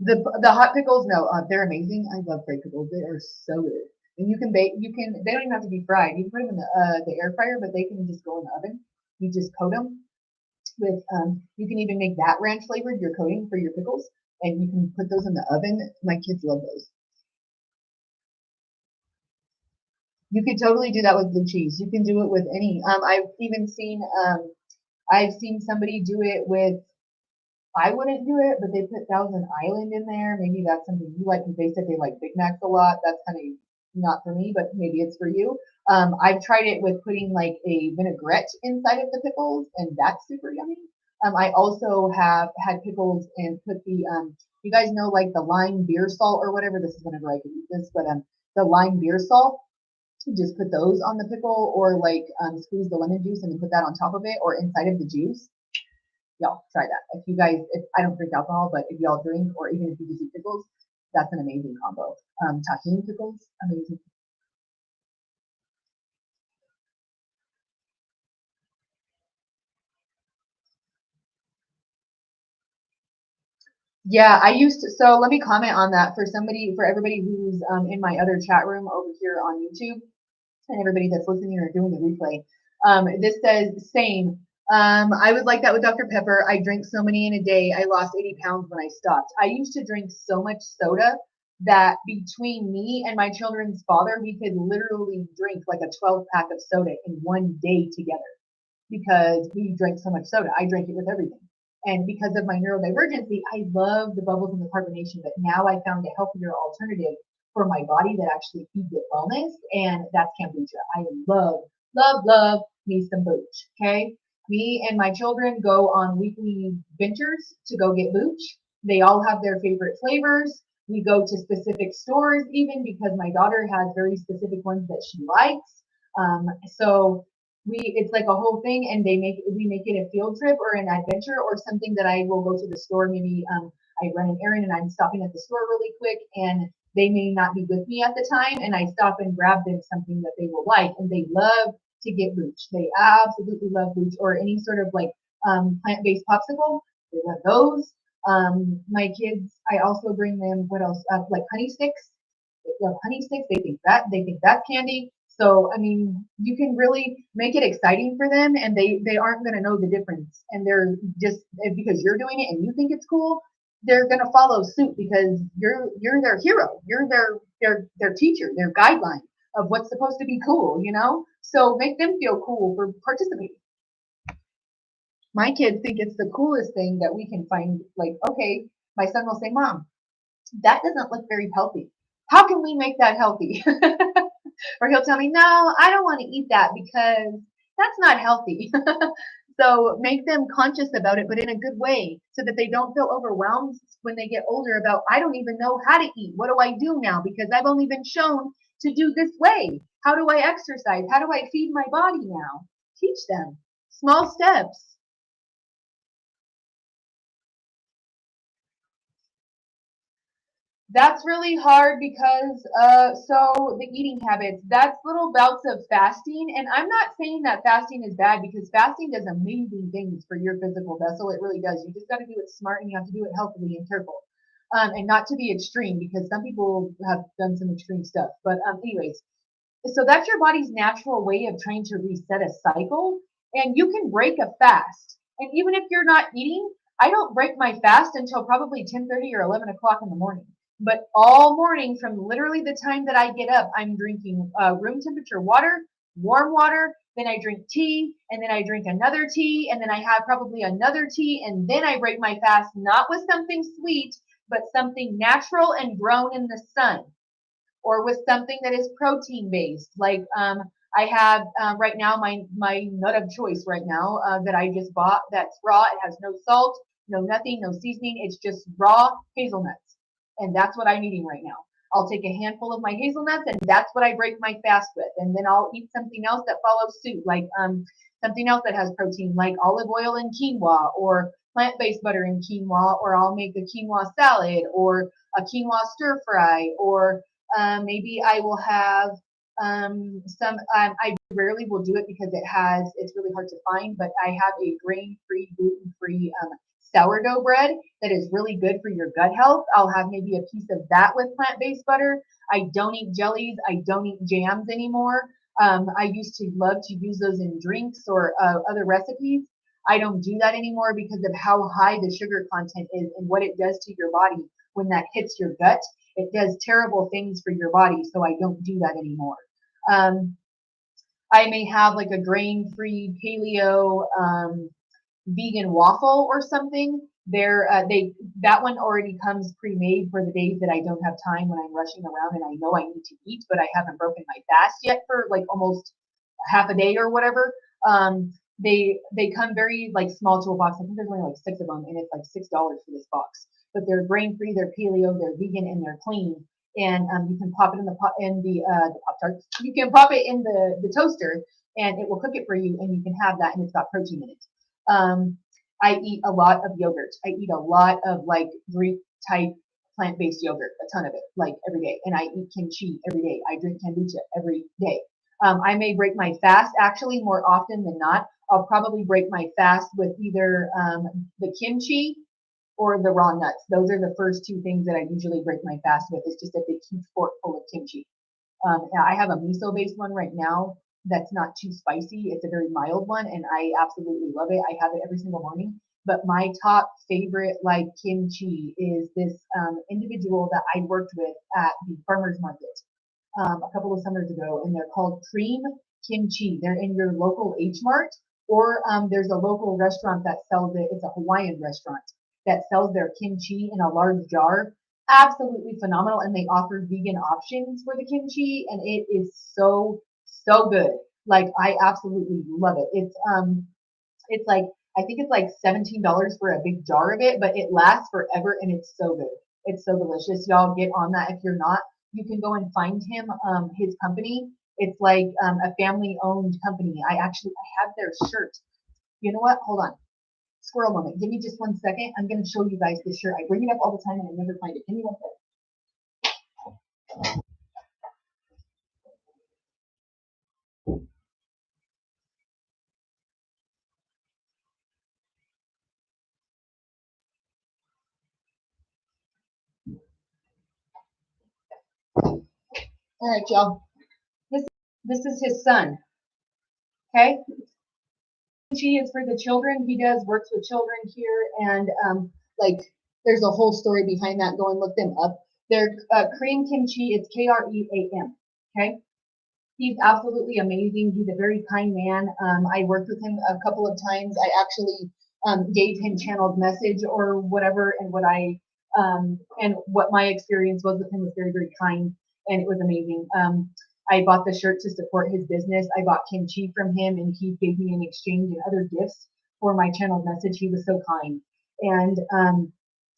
The hot pickles, no, they're amazing. I love fried pickles. They are so good. And you can bake. They don't even have to be fried. You can put them in the air fryer, but they can just go in the oven. You just coat them with. You can even make that ranch flavored your coating for your pickles, and you can put those in the oven. My kids love those. You could totally do that with blue cheese. You can do it with any. I've even seen. I've seen somebody do it with I wouldn't do it, but they put Thousand Island in there. Maybe that's something you like because they said they like Big Macs a lot. That's kind of not for me, but maybe it's for you. I've tried it with putting like a vinaigrette inside of the pickles, and that's super yummy. I also have had pickles and put the you guys know like the lime beer salt or whatever. This is whenever I can eat this, but the lime beer salt. Just put those on the pickle, or like squeeze the lemon juice and then put that on top of it, or inside of the juice. Y'all try that. If you guys, if I don't drink alcohol, but if y'all drink, or even if you just eat pickles, that's an amazing combo. Tahini pickles, amazing. Yeah, I used to. So let me comment on that for somebody, for everybody who's in my other chat room over here on YouTube, and everybody that's listening or doing the replay. This says same. I was like that with Dr. Pepper. I drink so many in a day. I lost 80 pounds when I stopped. I used to drink so much soda that between me and my children's father, we could literally drink like a 12 pack of soda in one day together because we drank so much soda. I drank it with everything. And because of my neurodivergency, I love the bubbles and the carbonation, but now I found a healthier alternative for my body that actually feeds it wellness, and that's kombucha. I love me some booch. Okay. Me and my children go on weekly ventures to go get booch. They all have their favorite flavors. We go to specific stores even because my daughter has very specific ones that she likes. So it's like a whole thing, and we make it a field trip or an adventure or something that I will go to the store. Maybe I run an errand and I'm stopping at the store really quick, and they may not be with me at the time, and I stop and grab them something that they will like, and they love to get booch. They absolutely love booch, or any sort of like plant-based popsicle. They love those. My kids, I also bring them what else? Like honey sticks. They love honey sticks. They think that's candy. So I mean, you can really make it exciting for them, and they aren't going to know the difference. And they're just because you're doing it and you think it's cool, they're going to follow suit because you're their hero. You're their teacher, their guideline of what's supposed to be cool. So make them feel cool for participating. My kids think it's the coolest thing that we can find. Like, okay, my son will say, "Mom, that doesn't look very healthy. How can we make that healthy?" Or he'll tell me, "No, I don't want to eat that because that's not healthy." So make them conscious about it, but in a good way, so that they don't feel overwhelmed when they get older about, I don't even know how to eat. What do I do now? Because I've only been shown to do this way. How do I exercise? How do I feed my body now? Teach them small steps. That's really hard because so the eating habits, that's little bouts of fasting. And I'm not saying that fasting is bad, because fasting does amazing things for your physical vessel. It really does. You just got to do it smart, and you have to do it healthily and careful. And not to the extreme, because some people have done some extreme stuff. But anyways, so that's your body's natural way of trying to reset a cycle. And you can break a fast. And even if you're not eating, I don't break my fast until probably 10:30 or 11 o'clock in the morning. But all morning, from literally the time that I get up, I'm drinking room temperature water, warm water. Then I drink tea, and then I drink another tea, and then I have probably another tea, and then I break my fast, not with something sweet, but something natural and grown in the sun, or with something that is protein based. Like I have right now my nut of choice right now that I just bought, that's raw. It has no salt, no nothing, no seasoning. It's just raw hazelnuts, and that's what I'm eating right now. I'll take a handful of my hazelnuts, and that's what I break my fast with. And then I'll eat something else that follows suit, like something else that has protein, like olive oil and quinoa, or plant-based butter and quinoa, or I'll make a quinoa salad, or a quinoa stir fry, or maybe I will have some. I rarely will do it because it's really hard to find, but I have a grain-free, gluten-free sourdough bread that is really good for your gut health. I'll have maybe a piece of that with plant-based butter. I don't eat jellies. I don't eat jams anymore. I used to love to use those in drinks or other recipes. I don't do that anymore because of how high the sugar content is and what it does to your body when that hits your gut. It does terrible things for your body, so I don't do that anymore. Um, I may have like a grain-free paleo vegan waffle or something that one already comes pre-made for the days that I don't have time when I'm rushing around and I know I need to eat, but I haven't broken my fast yet for like almost half a day or whatever. They come very like small to a box. I think there's only like 6 of them, and it's like $6 for this box. But they're grain free, they're paleo, they're vegan, and they're clean. And you can pop it in the Pop Tart. You can pop it in the toaster, and it will cook it for you, and you can have that, and it's got protein in it. I eat a lot of yogurt. I eat a lot of like Greek type plant-based yogurt, a ton of it, like every day. And I eat kimchi every day. I drink kombucha every day. I may break my fast actually more often than not. I'll probably break my fast with either the kimchi or the raw nuts. Those are the first two things that I usually break my fast with. It's just a big huge fork full of kimchi. I have a miso based one right now that's not too spicy. It's a very mild one, and I absolutely love it. I have it every single morning. But my top favorite like kimchi is this individual that I worked with at the farmers market a couple of summers ago, and they're called Cream Kimchi. They're in your local H Mart, or there's a local restaurant that sells it. It's a Hawaiian restaurant that sells their kimchi in a large jar. Absolutely phenomenal, and they offer vegan options for the kimchi, and it is so good. Like I absolutely love it. It's like I think it's like $17 for a big jar of it, but it lasts forever and it's so good. It's so delicious. Y'all get on that if you're not. You can go and find him, his company. It's like a family owned company. I have their shirt. You know what? Hold on. Squirrel moment. Give me just 1 second. I'm going to show you guys this shirt. I bring it up all the time and I never find it. Give me 1 second. All right, y'all. This is his son. Okay. She is for the children. He does works with children here, and like there's a whole story behind that. Go and look them up. They're cream kimchi. It's KREAM. Okay. He's absolutely amazing. He's a very kind man. I worked with him a couple of times. I actually gave him channeled message or whatever, and what my experience was with him was very, very kind, and it was amazing. I bought the shirt to support his business. I bought kimchi from him, and he gave me in exchange and other gifts for my channeled message. He was so kind, and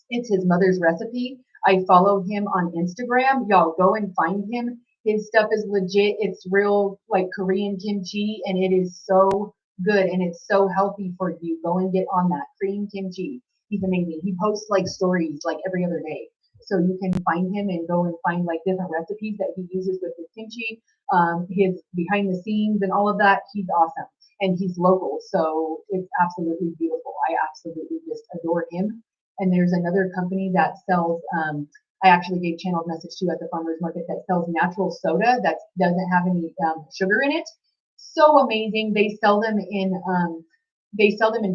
it's his mother's recipe. I follow him on Instagram. Y'all go and find him. His stuff is legit. It's real like Korean kimchi, and it is so good and it's so healthy for you. Go and get on that cream kimchi. He's amazing. He posts like stories like every other day. So you can find him and go and find like different recipes that he uses with his kimchi, his behind the scenes and all of that. He's awesome. And he's local. So it's absolutely beautiful. I absolutely just adore him. And there's another company that sells, I actually gave channeled message to at the farmers market that sells natural soda that doesn't have any sugar in it. So amazing. They sell them in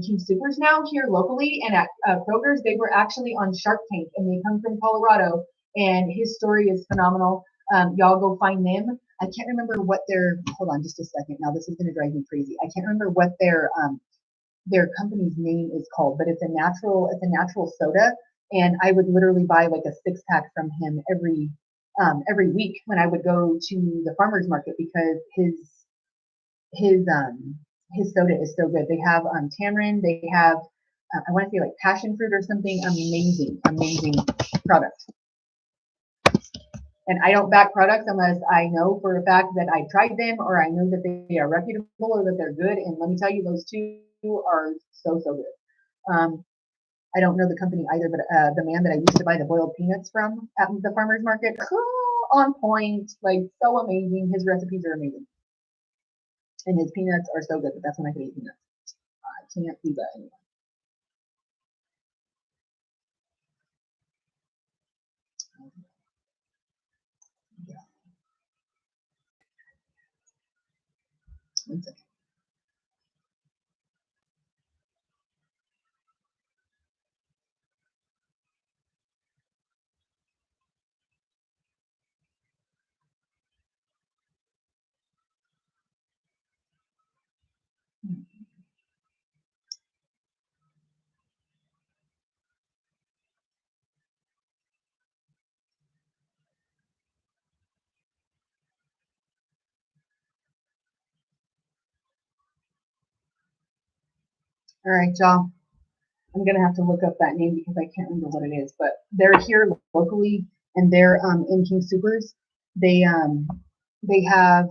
King Supers now here locally, and at Kroger's. They were actually on Shark Tank, and they come from Colorado, and his story is phenomenal. Y'all go find them. I can't remember what hold on just a second. Now this is going to drive me crazy. I can't remember what their company's name is called, but it's a natural soda. And I would literally buy like a 6-pack from him every week when I would go to the farmer's market, because his soda is so good. They have tamarind, they have I want to say like passion fruit or something. Amazing product. And I don't back products unless I know for a fact that I tried them, or I know that they are reputable, or that they're good. And let me tell you, those two are so good. I don't know the company either, but the man that I used to buy the boiled peanuts from at the farmer's market, on point, like so amazing. His recipes are amazing. And his peanuts are so good. That's when I can eat peanuts. I can't do that anymore. Yeah. 1 second. All right, y'all. I'm gonna have to look up that name because I can't remember what it is, but they're here locally and they're in King Supers. They have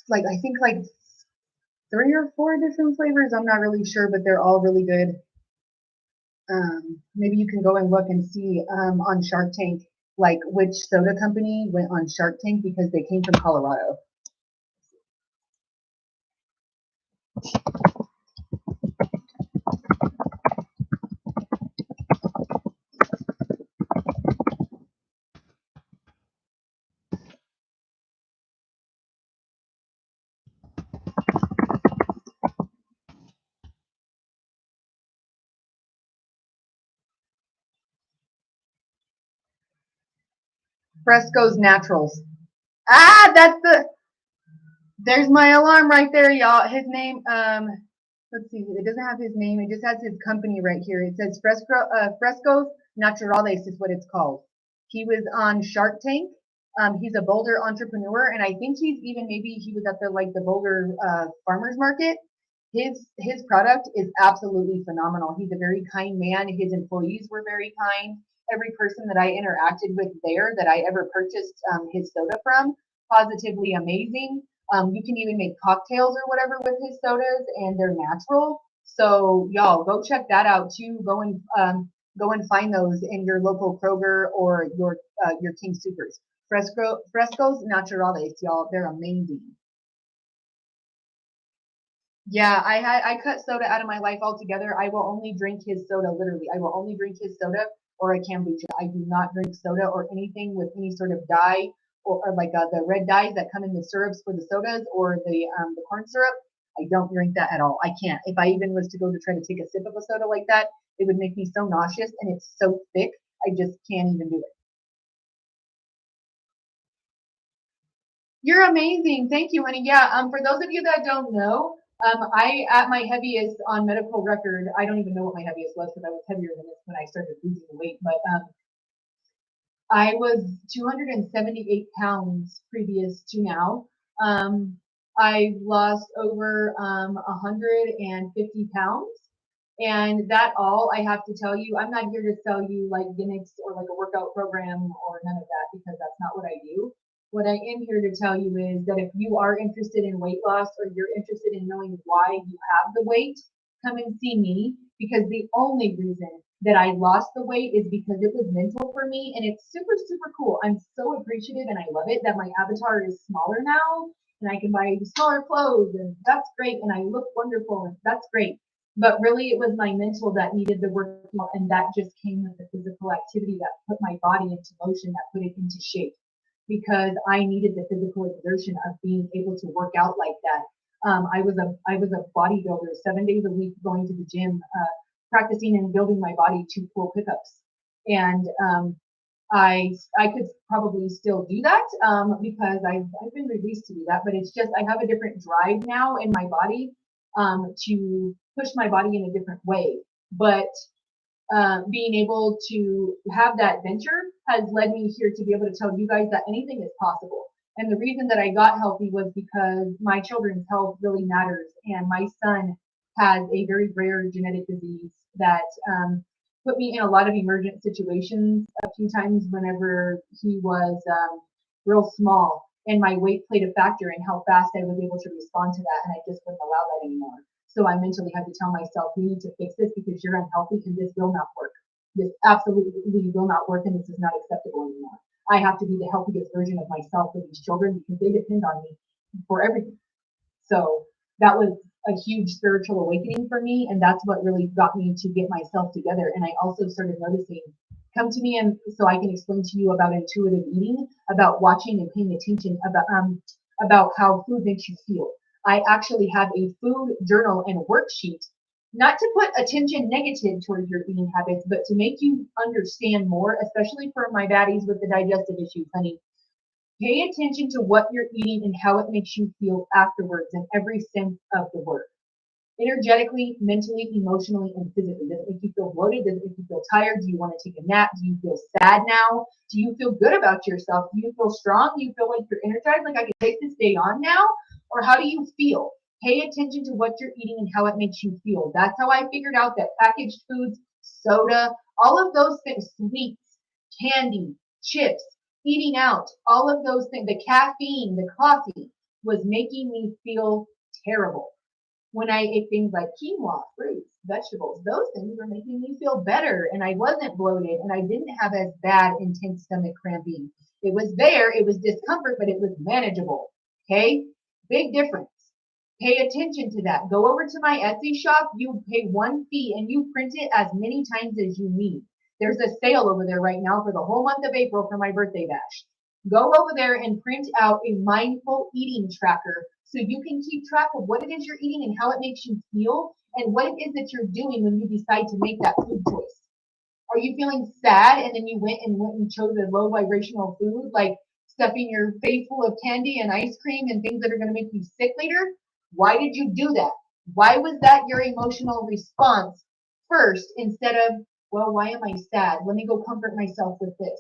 like I think like 3 or 4 different flavors. I'm not really sure, but they're all really good. Maybe you can go and look and see on Shark Tank like which soda company went on Shark Tank because they came from Colorado. Fresco's Naturals. Ah, there's my alarm right there, y'all. His name, let's see, it doesn't have his name. It just has his company right here. It says Fresco's Naturales is what it's called. He was on Shark Tank. He's a Boulder entrepreneur, and I think maybe he was at the Boulder farmers market. His product is absolutely phenomenal. He's a very kind man. His employees were very kind. Every person that I interacted with there that I ever purchased his soda from, positively amazing. You can even make cocktails or whatever with his sodas, and they're natural. So y'all go check that out too. Go and find those in your local Kroger or your King Supers. Frescos Naturales, y'all. They're amazing. Yeah, I cut soda out of my life altogether. I will only drink his soda, literally. I will only drink his soda or a kombucha. I do not drink soda or anything with any sort of dye or like the red dyes that come in the syrups for the sodas or the corn syrup. I don't drink that at all. I can't. If I even was to go to try to take a sip of a soda like that, it would make me so nauseous and it's so thick. I just can't even do it. You're amazing. Thank you, honey. Yeah, for those of you that don't know, I at my heaviest on medical record, I don't even know what my heaviest was because I was heavier than this when I started losing the weight, but I was 278 pounds previous to now. I lost over 150 pounds. And that all I have to tell you, I'm not here to sell you like gimmicks or like a workout program or none of that because that's not what I do. What I am here to tell you is that if you are interested in weight loss or you're interested in knowing why you have the weight, come and see me because the only reason that I lost the weight is because it was mental for me and it's super, super cool. I'm so appreciative and I love it that my avatar is smaller now and I can buy smaller clothes and that's great and I look wonderful and that's great. But really, it was my mental that needed the work, and that just came with the physical activity that put my body into motion, that put it into shape, because I needed the physical exertion of being able to work out like that. I was a bodybuilder, 7 days a week, going to the gym, practicing and building my body to pull pickups, and I could probably still do that because I've been released to do that, but it's just I have a different drive now in my body to push my body in a different way. But being able to have that venture has led me here to be able to tell you guys that anything is possible. And the reason that I got healthy was because my children's health really matters. And my son has a very rare genetic disease that put me in a lot of emergent situations a few times whenever he was real small. And my weight played a factor in how fast I was able to respond to that. And I just wouldn't allow that anymore. So I mentally had to tell myself, we need to fix this because you're unhealthy and this will not work. This absolutely will not work and this is not acceptable anymore. I have to be the healthiest version of myself for these children because they depend on me for everything. So that was a huge spiritual awakening for me. And that's what really got me to get myself together. And I also started noticing, come to me and so I can explain to you about intuitive eating, about watching and paying attention about how food makes you feel. I actually have a food journal and worksheet, not to put attention negative towards your eating habits, but to make you understand more, especially for my baddies with the digestive issues, honey. Pay attention to what you're eating and how it makes you feel afterwards in every sense of the word. Energetically, mentally, emotionally, and physically. Does it make you feel bloated? Does it make you feel tired? Do you want to take a nap? Do you feel sad now? Do you feel good about yourself? Do you feel strong? Do you feel like you're energized? Like I can take this day on now? Or how do you feel? Pay attention to what you're eating and how it makes you feel. That's how I figured out that packaged foods, soda, all of those things, sweets, candy, chips, eating out, all of those things, the caffeine, the coffee was making me feel terrible. When I ate things like quinoa, fruits, vegetables, those things were making me feel better, and I wasn't bloated and I didn't have as bad intense stomach cramping. It was there, it was discomfort, but it was manageable. Okay? Big difference. Pay attention to that. Go over to my Etsy shop, you pay one fee and you print it as many times as you need. There's a sale over there right now for the whole month of April for my birthday bash. Go over there and print out a mindful eating tracker so you can keep track of what it is you're eating and how it makes you feel and what it is that you're doing when you decide to make that food choice. Are you feeling sad and then you went and chose a low vibrational food like stuffing your face full of candy and ice cream and things that are going to make you sick later? Why did you do that? Why was that your emotional response first instead of, well, why am I sad? Let me go comfort myself with this.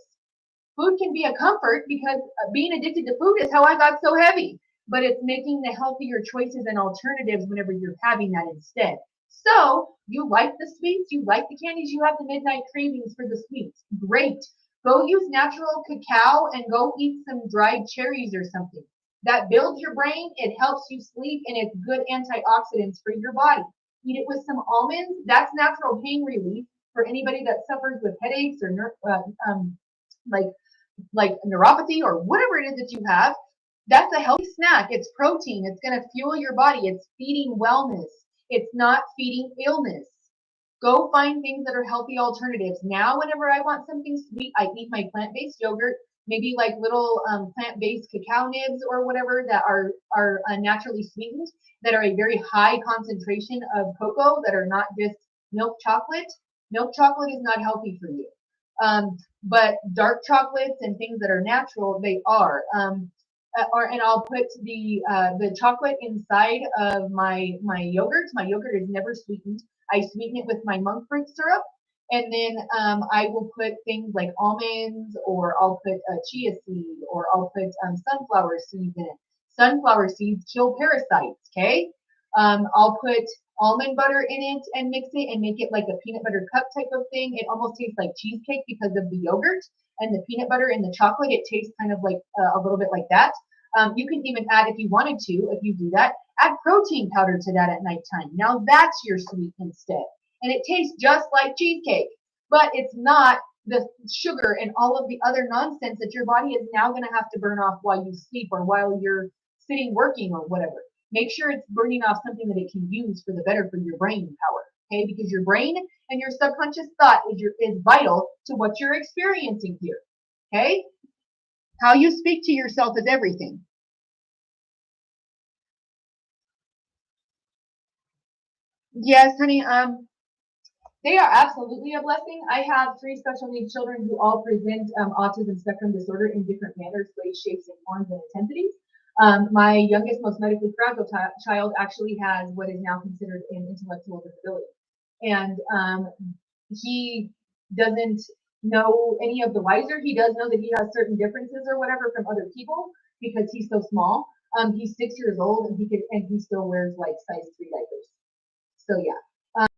Food can be a comfort because being addicted to food is how I got so heavy, but it's making the healthier choices and alternatives whenever you're having that instead. So you like the sweets, you like the candies, you have the midnight cravings for the sweets. Great. Go use natural cacao and go eat some dried cherries or something. That builds your brain, it helps you sleep, and it's good antioxidants for your body. Eat it with some almonds. That's natural pain relief for anybody that suffers with headaches or like neuropathy or whatever it is that you have. That's a healthy snack. It's protein. It's going to fuel your body. It's feeding wellness. It's not feeding illness. Go find things that are healthy alternatives. Now, whenever I want something sweet, I eat my plant-based yogurt, maybe like little plant-based cacao nibs or whatever that are naturally sweetened, that are a very high concentration of cocoa, that are not just milk chocolate. Milk chocolate is not healthy for you. But dark chocolates and things that are natural, they are. And I'll put the chocolate inside of my yogurt. My yogurt is never sweetened. I sweeten it with my monk fruit syrup, and then I will put things like almonds, or I'll put chia seed, or I'll put sunflower seeds in it. Sunflower seeds kill parasites. Okay. I'll put almond butter in it and mix it and make it like a peanut butter cup type of thing. It almost tastes like cheesecake because of the yogurt and the peanut butter and the chocolate. It tastes kind of like a little bit like that. You can even add, if you wanted to, if you do that, add protein powder to that at nighttime. Now that's your sweet instead. And it tastes just like cheesecake, but it's not the sugar and all of the other nonsense that your body is now going to have to burn off while you sleep or while you're sitting working or whatever. Make sure it's burning off something that it can use for the better for your brain power. Okay, because your brain and your subconscious thought is vital to what you're experiencing here. Okay, how you speak to yourself is everything. Yes, honey. They are absolutely a blessing. I have 3 special needs children who all present autism spectrum disorder in different manners, ways, shapes, and forms and intensities. My youngest, most medically fragile child actually has what is now considered an intellectual disability. And he doesn't know any of the wiser. He does know that he has certain differences or whatever from other people because he's so small. He's 6 years old and he still wears like size 3 diapers. So yeah.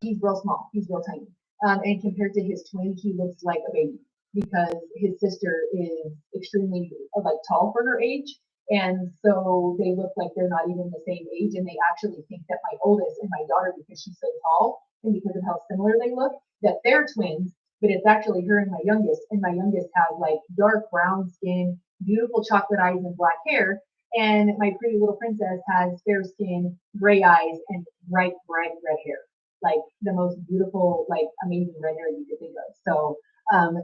He's real small. He's real tiny. And compared to his twin, he looks like a baby because his sister is extremely like tall for her age. And so they look like they're not even the same age. And they actually think that my oldest and my daughter, because she's so tall and because of how similar they look, that they're twins, but it's actually her and my youngest. And my youngest has like dark brown skin, beautiful chocolate eyes and black hair. And my pretty little princess has fair skin, gray eyes, and bright red hair. Like the most beautiful, like amazing red hair you could think of. So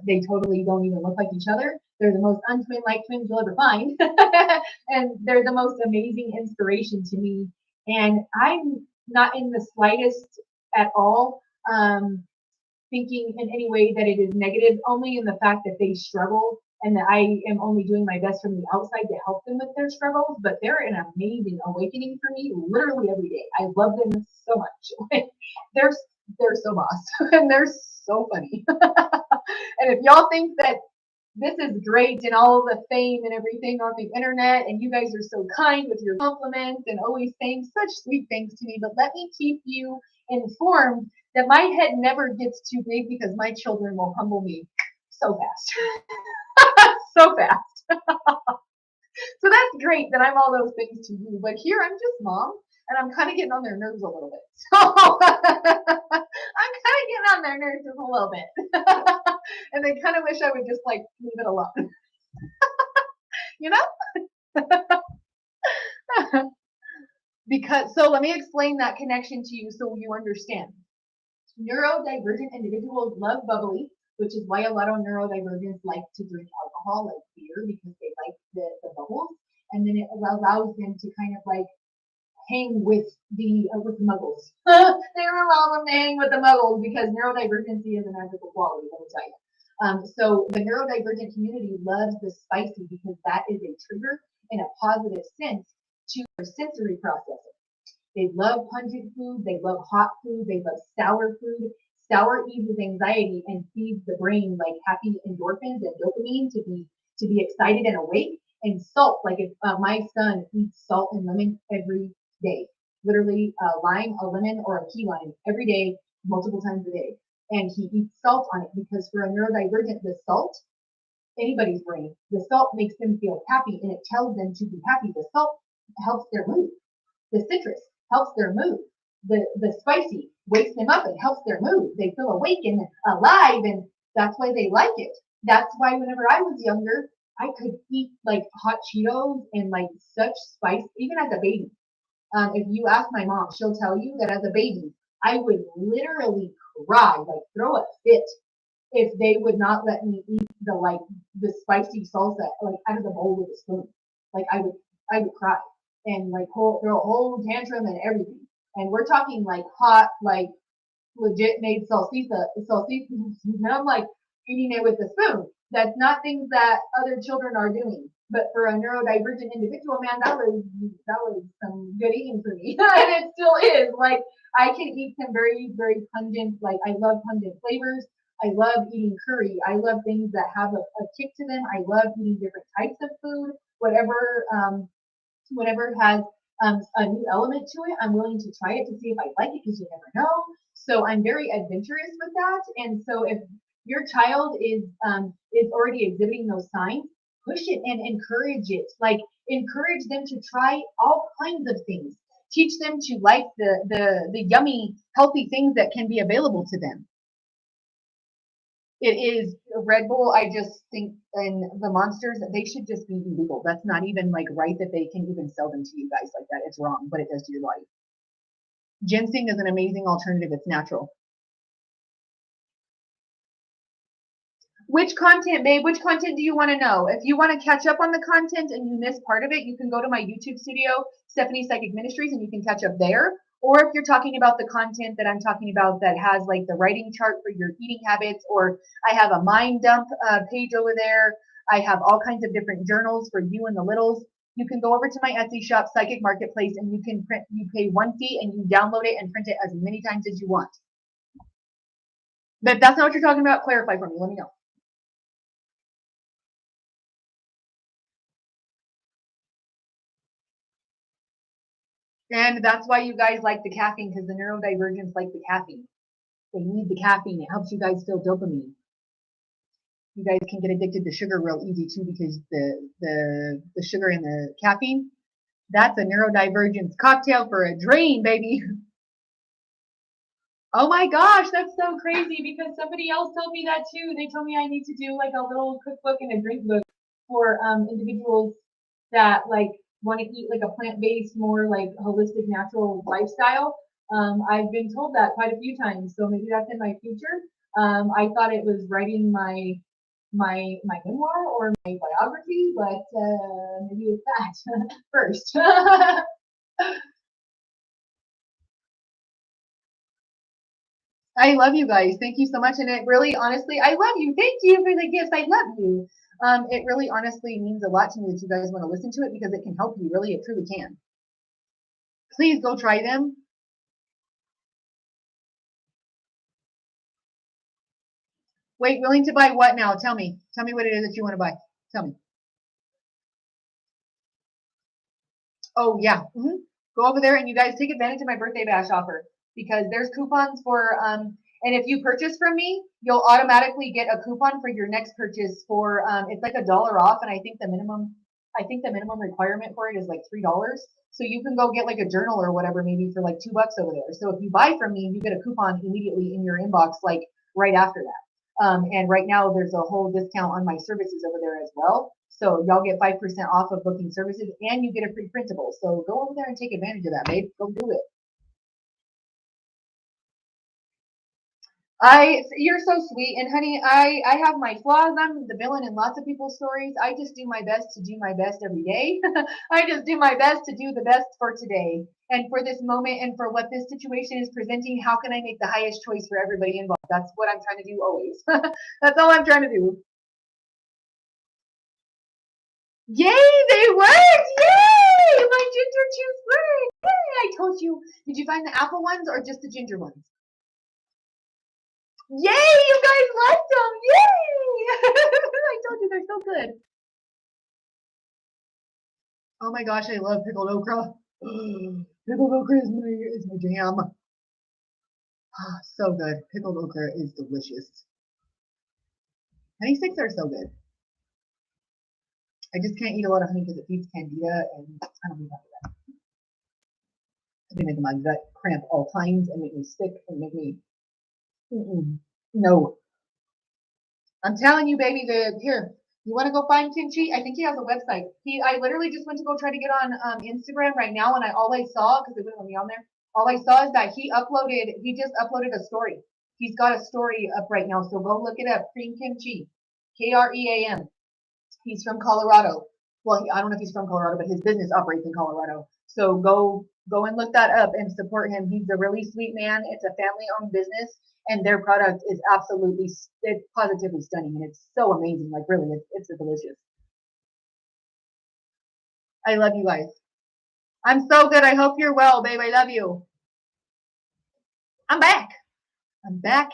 they totally don't even look like each other. They're the most untwin-like twins you'll ever find. And they're the most amazing inspiration to me. And I'm not in the slightest at all thinking in any way that it is negative, only in the fact that they struggle and that I am only doing my best from the outside to help them with their struggles. But they're an amazing awakening for me literally every day. I love them so much. they're so boss and they're so funny. And if y'all think that this is great and all the fame and everything on the internet, and you guys are so kind with your compliments and always saying such sweet things to me. But let me keep you informed that my head never gets too big because my children will humble me so fast. So fast. So that's great that I'm all those things to you. But here I'm just mom, and I'm kind of getting on their nerves a little bit. So I'm kind of getting on their nerves just a little bit. And they kind of wish I would just like leave it alone. You know? Because so let me explain that connection to you so you understand. Neurodivergent individuals love bubbly, which is why a lot of neurodivergents like to drink alcohol, like beer, because they like the bubbles, and then it allows them to kind of like hang with the muggles. They allow them to hang with the muggles because neurodivergency is a magical quality, let me tell you. So the neurodivergent community loves the spicy because that is a trigger in a positive sense to their sensory processing. They love pungent food, they love hot food, they love sour food. Sour eases anxiety and feeds the brain like happy endorphins and dopamine to be excited and awake. And salt, like if my son eats salt and lemon every day, literally lime, a lemon, or a key lime every day, multiple times a day. And he eats salt on it because for a neurodivergent, the salt, anybody's brain, the salt makes them feel happy and it tells them to be happy. The salt helps their mood. The citrus helps their mood. The spicy wakes them up and helps their mood. They feel awake and alive, and that's why they like it. That's why whenever I was younger, I could eat like hot Cheetos and like such spice, even as a baby. If you ask my mom, she'll tell you that as a baby, I would literally cry, like throw a fit, if they would not let me eat the spicy salsa like out of the bowl with a spoon. Like I would cry and like throw a whole tantrum and everything. And we're talking like hot, like legit made salsita, and I'm like eating it with a spoon. That's not things that other children are doing. But for a neurodivergent individual, man, that was some good eating for me, and it still is. Like I can eat some very very pungent. Like I love pungent flavors. I love eating curry. I love things that have a kick to them. I love eating different types of food. Whatever has a new element to it, I'm willing to try it to see if I like it because you never know. So I'm very adventurous with that. And so if your child is already exhibiting those signs, push it and encourage it. Like encourage them to try all kinds of things. Teach them to like the yummy, healthy things that can be available to them. It is Red Bull. I just think, and the Monsters, they should just be illegal. That's not even like right that they can even sell them to you guys like that. It's wrong, what it does to your body. Ginseng is an amazing alternative. It's natural. Which content, babe? Which content do you want to know? If you want to catch up on the content and you missed part of it, you can go to my YouTube studio, Stephanie Psychic Ministries, and you can catch up there. Or if you're talking about the content that I'm talking about that has like the writing chart for your eating habits, or I have a mind dump page over there. I have all kinds of different journals for you and the littles. You can go over to my Etsy shop, Psychic Marketplace, and you can print, you pay one fee and you download it and print it as many times as you want. But if that's not what you're talking about, clarify for me. Let me know. And that's why you guys like the caffeine, because the neurodivergents like the caffeine. They need the caffeine. It helps you guys feel dopamine. You guys can get addicted to sugar real easy too, because the sugar in the caffeine, that's a neurodivergence cocktail for a dream, baby. Oh my gosh, that's so crazy because somebody else told me that too. They told me I need to do like a little cookbook and a drink book for individuals that like want to eat like a plant-based, more like holistic, natural lifestyle. I've been told that quite a few times, so maybe that's in my future. I thought it was writing my memoir or my biography, but maybe it's that first. I love you guys. Thank you so much. And it really, honestly, I love you. Thank you for the gifts. I love you. It really, honestly means a lot to me that you guys want to listen to it because it can help you. Really, it truly can. Please go try them. Wait, willing to buy what now? Tell me. Tell me what it is that you want to buy. Tell me. Oh, yeah. Go over there and you guys take advantage of my birthday bash offer because there's coupons for, and if you purchase from me, you'll automatically get a coupon for your next purchase for, it's like $1 off. And I think the minimum requirement for it is like $3. So you can go get like a journal or whatever, maybe for like $2 over there. So if you buy from me, you get a coupon immediately in your inbox, like right after that. And right now there's a whole discount on my services over there as well. So y'all get 5% off of booking services and you get a free printable. So go over there and take advantage of that, babe. Go do it. You're so sweet. And honey, I have my flaws. I'm the villain in lots of people's stories. I just do my best to do my best every day. I just do my best to do the best for today and for this moment and for what this situation is presenting. How can I make the highest choice for everybody involved? That's what I'm trying to do always. That's all I'm trying to do. Yay, they worked! Yay! My ginger juice worked! Yay! I told you. Did you find the apple ones or just the ginger ones? Yay! You guys liked them! Yay! I told you they're so good. Oh my gosh, I love pickled okra. Pickled okra is my jam. So good. Pickled okra is delicious. Honey sticks are so good. I just can't eat a lot of honey because it feeds candida, and I don't need that. They make my gut cramp all times and make me sick and make me no. I'm telling you, baby. Here, you want to go find kimchi? I think he has a website. I literally just went to go try to get on Instagram right now, and all I saw, because it wouldn't let me on there, all I saw is that he just uploaded a story. He's got a story up right now, so go look it up. Cream kimchi, Kream. He's from Colorado. Well, I don't know if he's from Colorado, but his business operates in Colorado. So go and look that up and support him. He's a really sweet man. It's a family-owned business, and their product is it's positively stunning, and it's so amazing. Like really, it's delicious. I love you guys. I'm so good. I hope you're well, babe. I love you. I'm back. I'm back.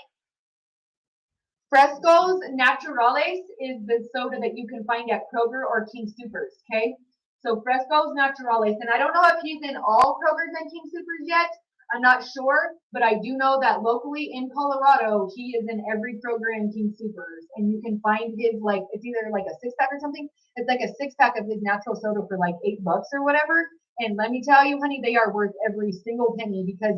Fresco's Naturales is the soda that you can find at Kroger or King Soopers. Okay, so Fresco's Naturales, and I don't know if he's in all Kroger's and King Soopers yet. I'm not sure, but I do know that locally in Colorado, he is in every Kroger and King Soopers, and you can find his like it's either like a 6-pack or something. It's like a 6-pack of his natural soda for like $8 or whatever. And let me tell you, honey, they are worth every single penny because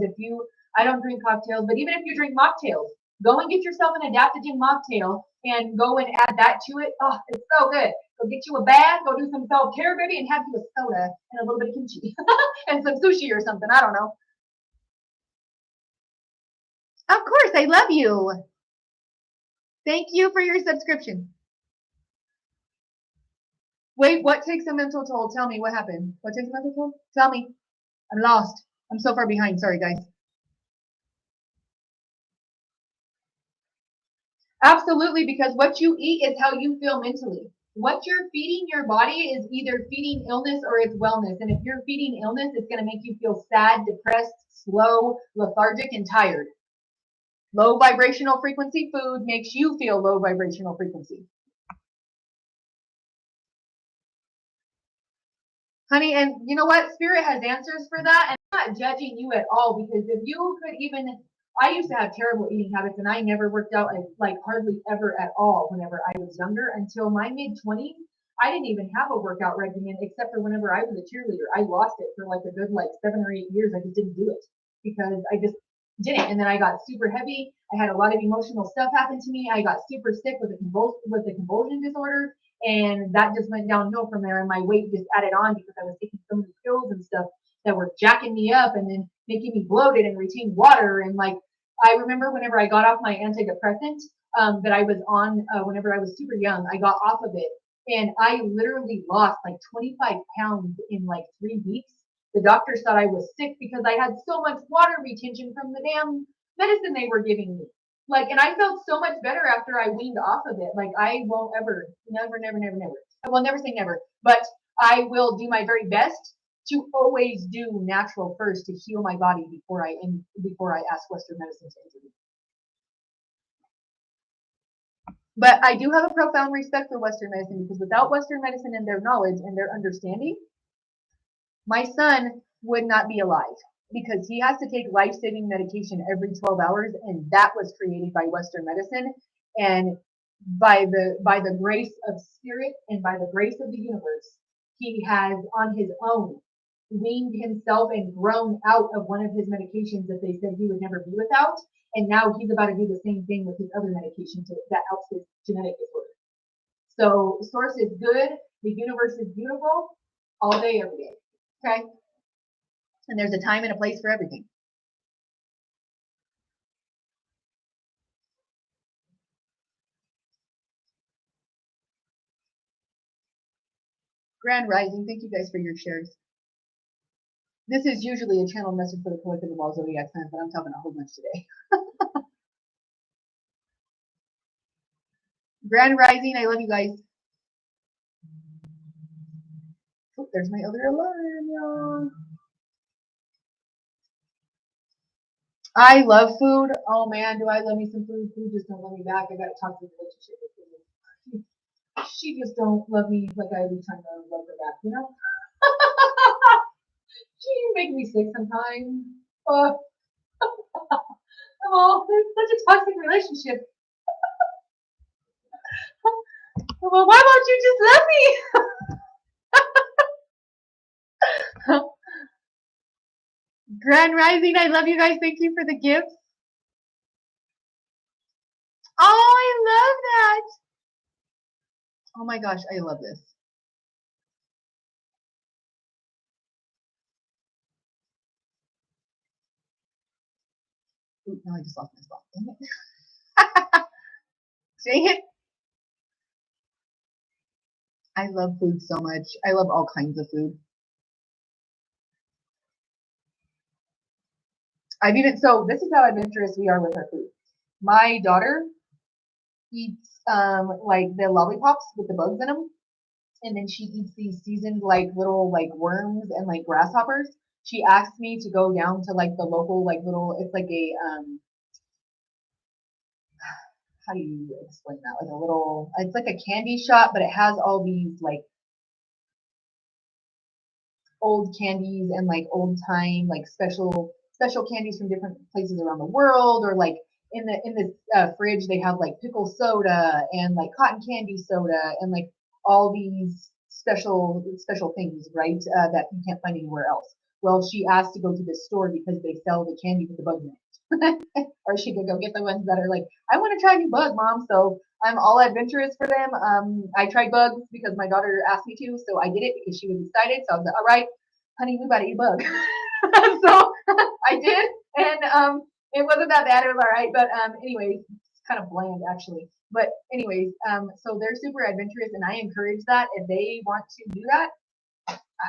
I don't drink cocktails, but even if you drink mocktails, go and get yourself an adaptogen mocktail and go and add that to it. Oh, it's so good. Go get you a bath, go do some self-care, baby, and have you a soda and a little bit of kimchi and some sushi or something. I don't know. Of course, I love you. Thank you for your subscription. Wait, what takes a mental toll? Tell me what happened. What takes a mental toll? Tell me. I'm lost. I'm so far behind. Sorry, guys. Absolutely, because what you eat is how you feel mentally. What you're feeding your body is either feeding illness or it's wellness. And if you're feeding illness, it's going to make you feel sad, depressed, slow, lethargic, and tired. Low vibrational frequency food makes you feel low vibrational frequency. Honey, and you know what? Spirit has answers for that. And I'm not judging you at all because if you could even, I used to have terrible eating habits and I never worked out like hardly ever at all whenever I was younger until my mid 20s. I didn't even have a workout regimen except for whenever I was a cheerleader. I lost it for like a good like 7 or 8 years. I just didn't do it because I just didn't. And then I got super heavy. I had a lot of emotional stuff happen to me. I got super sick with a convulsion disorder. And that just went downhill from there. And my weight just added on because I was taking so many pills and stuff that were jacking me up and then making me bloated and retain water. And like, I remember whenever I got off my antidepressant that I was on whenever I was super young, I got off of it. And I literally lost like 25 pounds in like 3 weeks. The doctors thought I was sick because I had so much water retention from the damn medicine they were giving me. Like, and I felt so much better after I weaned off of it. Like, I won't ever, never, never, never, never. I will never say never, but I will do my very best to always do natural first to heal my body before I ask Western medicine to intervene. But I do have a profound respect for Western medicine, because without Western medicine and their knowledge and their understanding, my son would not be alive, because he has to take life-saving medication every 12 hours, and that was created by Western medicine. And by the grace of spirit and by the grace of the universe, he has on his own weaned himself and grown out of one of his medications that they said he would never be without. And now he's about to do the same thing with his other medication that helps his genetic disorder. So source is good. The universe is beautiful all day, every day. Okay? And there's a time and a place for everything. Grand Rising, thank you guys for your shares. This is usually a channel message for the collective of all zodiac signs, but I'm talking a whole bunch today. Grand Rising, I love you guys. Oh, there's my other alarm, y'all. I love food. Oh man, do I love me some food? Food just don't love me back. I gotta talk to the relationship with food. She just don't love me like I was trying to love her back, you know? She make me sick sometimes. Oh, it's such a toxic relationship. Well, why won't you just love me? Grand Rising, I love you guys. Thank you for the gifts. Oh, I love that. Oh my gosh, I love this. Ooh, now I just lost my spot. Dang it. Dang it. I love food so much. I love all kinds of food. So this is how adventurous we are with our food. My daughter eats like the lollipops with the bugs in them, and then she eats these seasoned like little like worms and like grasshoppers. She asked me to go down to like the local like little, it's like a how do you explain that? Like a little, it's like a candy shop, but it has all these like old candies and like old time like special candies from different places around the world, or like in the fridge they have like pickle soda and like cotton candy soda and like all these special things, right? That you can't find anywhere else. Well, she asked to go to this store because they sell the candy with the bug in it. Or she could go get the ones that are like, I want to try new bug, mom. So I'm all adventurous for them. I tried bugs because my daughter asked me to, so I did it because she was excited. So I was like, all right, honey, we about to eat a bug. So I did, and it wasn't that bad. It was all right, but anyways, it's kind of bland actually. But anyways, so they're super adventurous, and I encourage that. If they want to do that,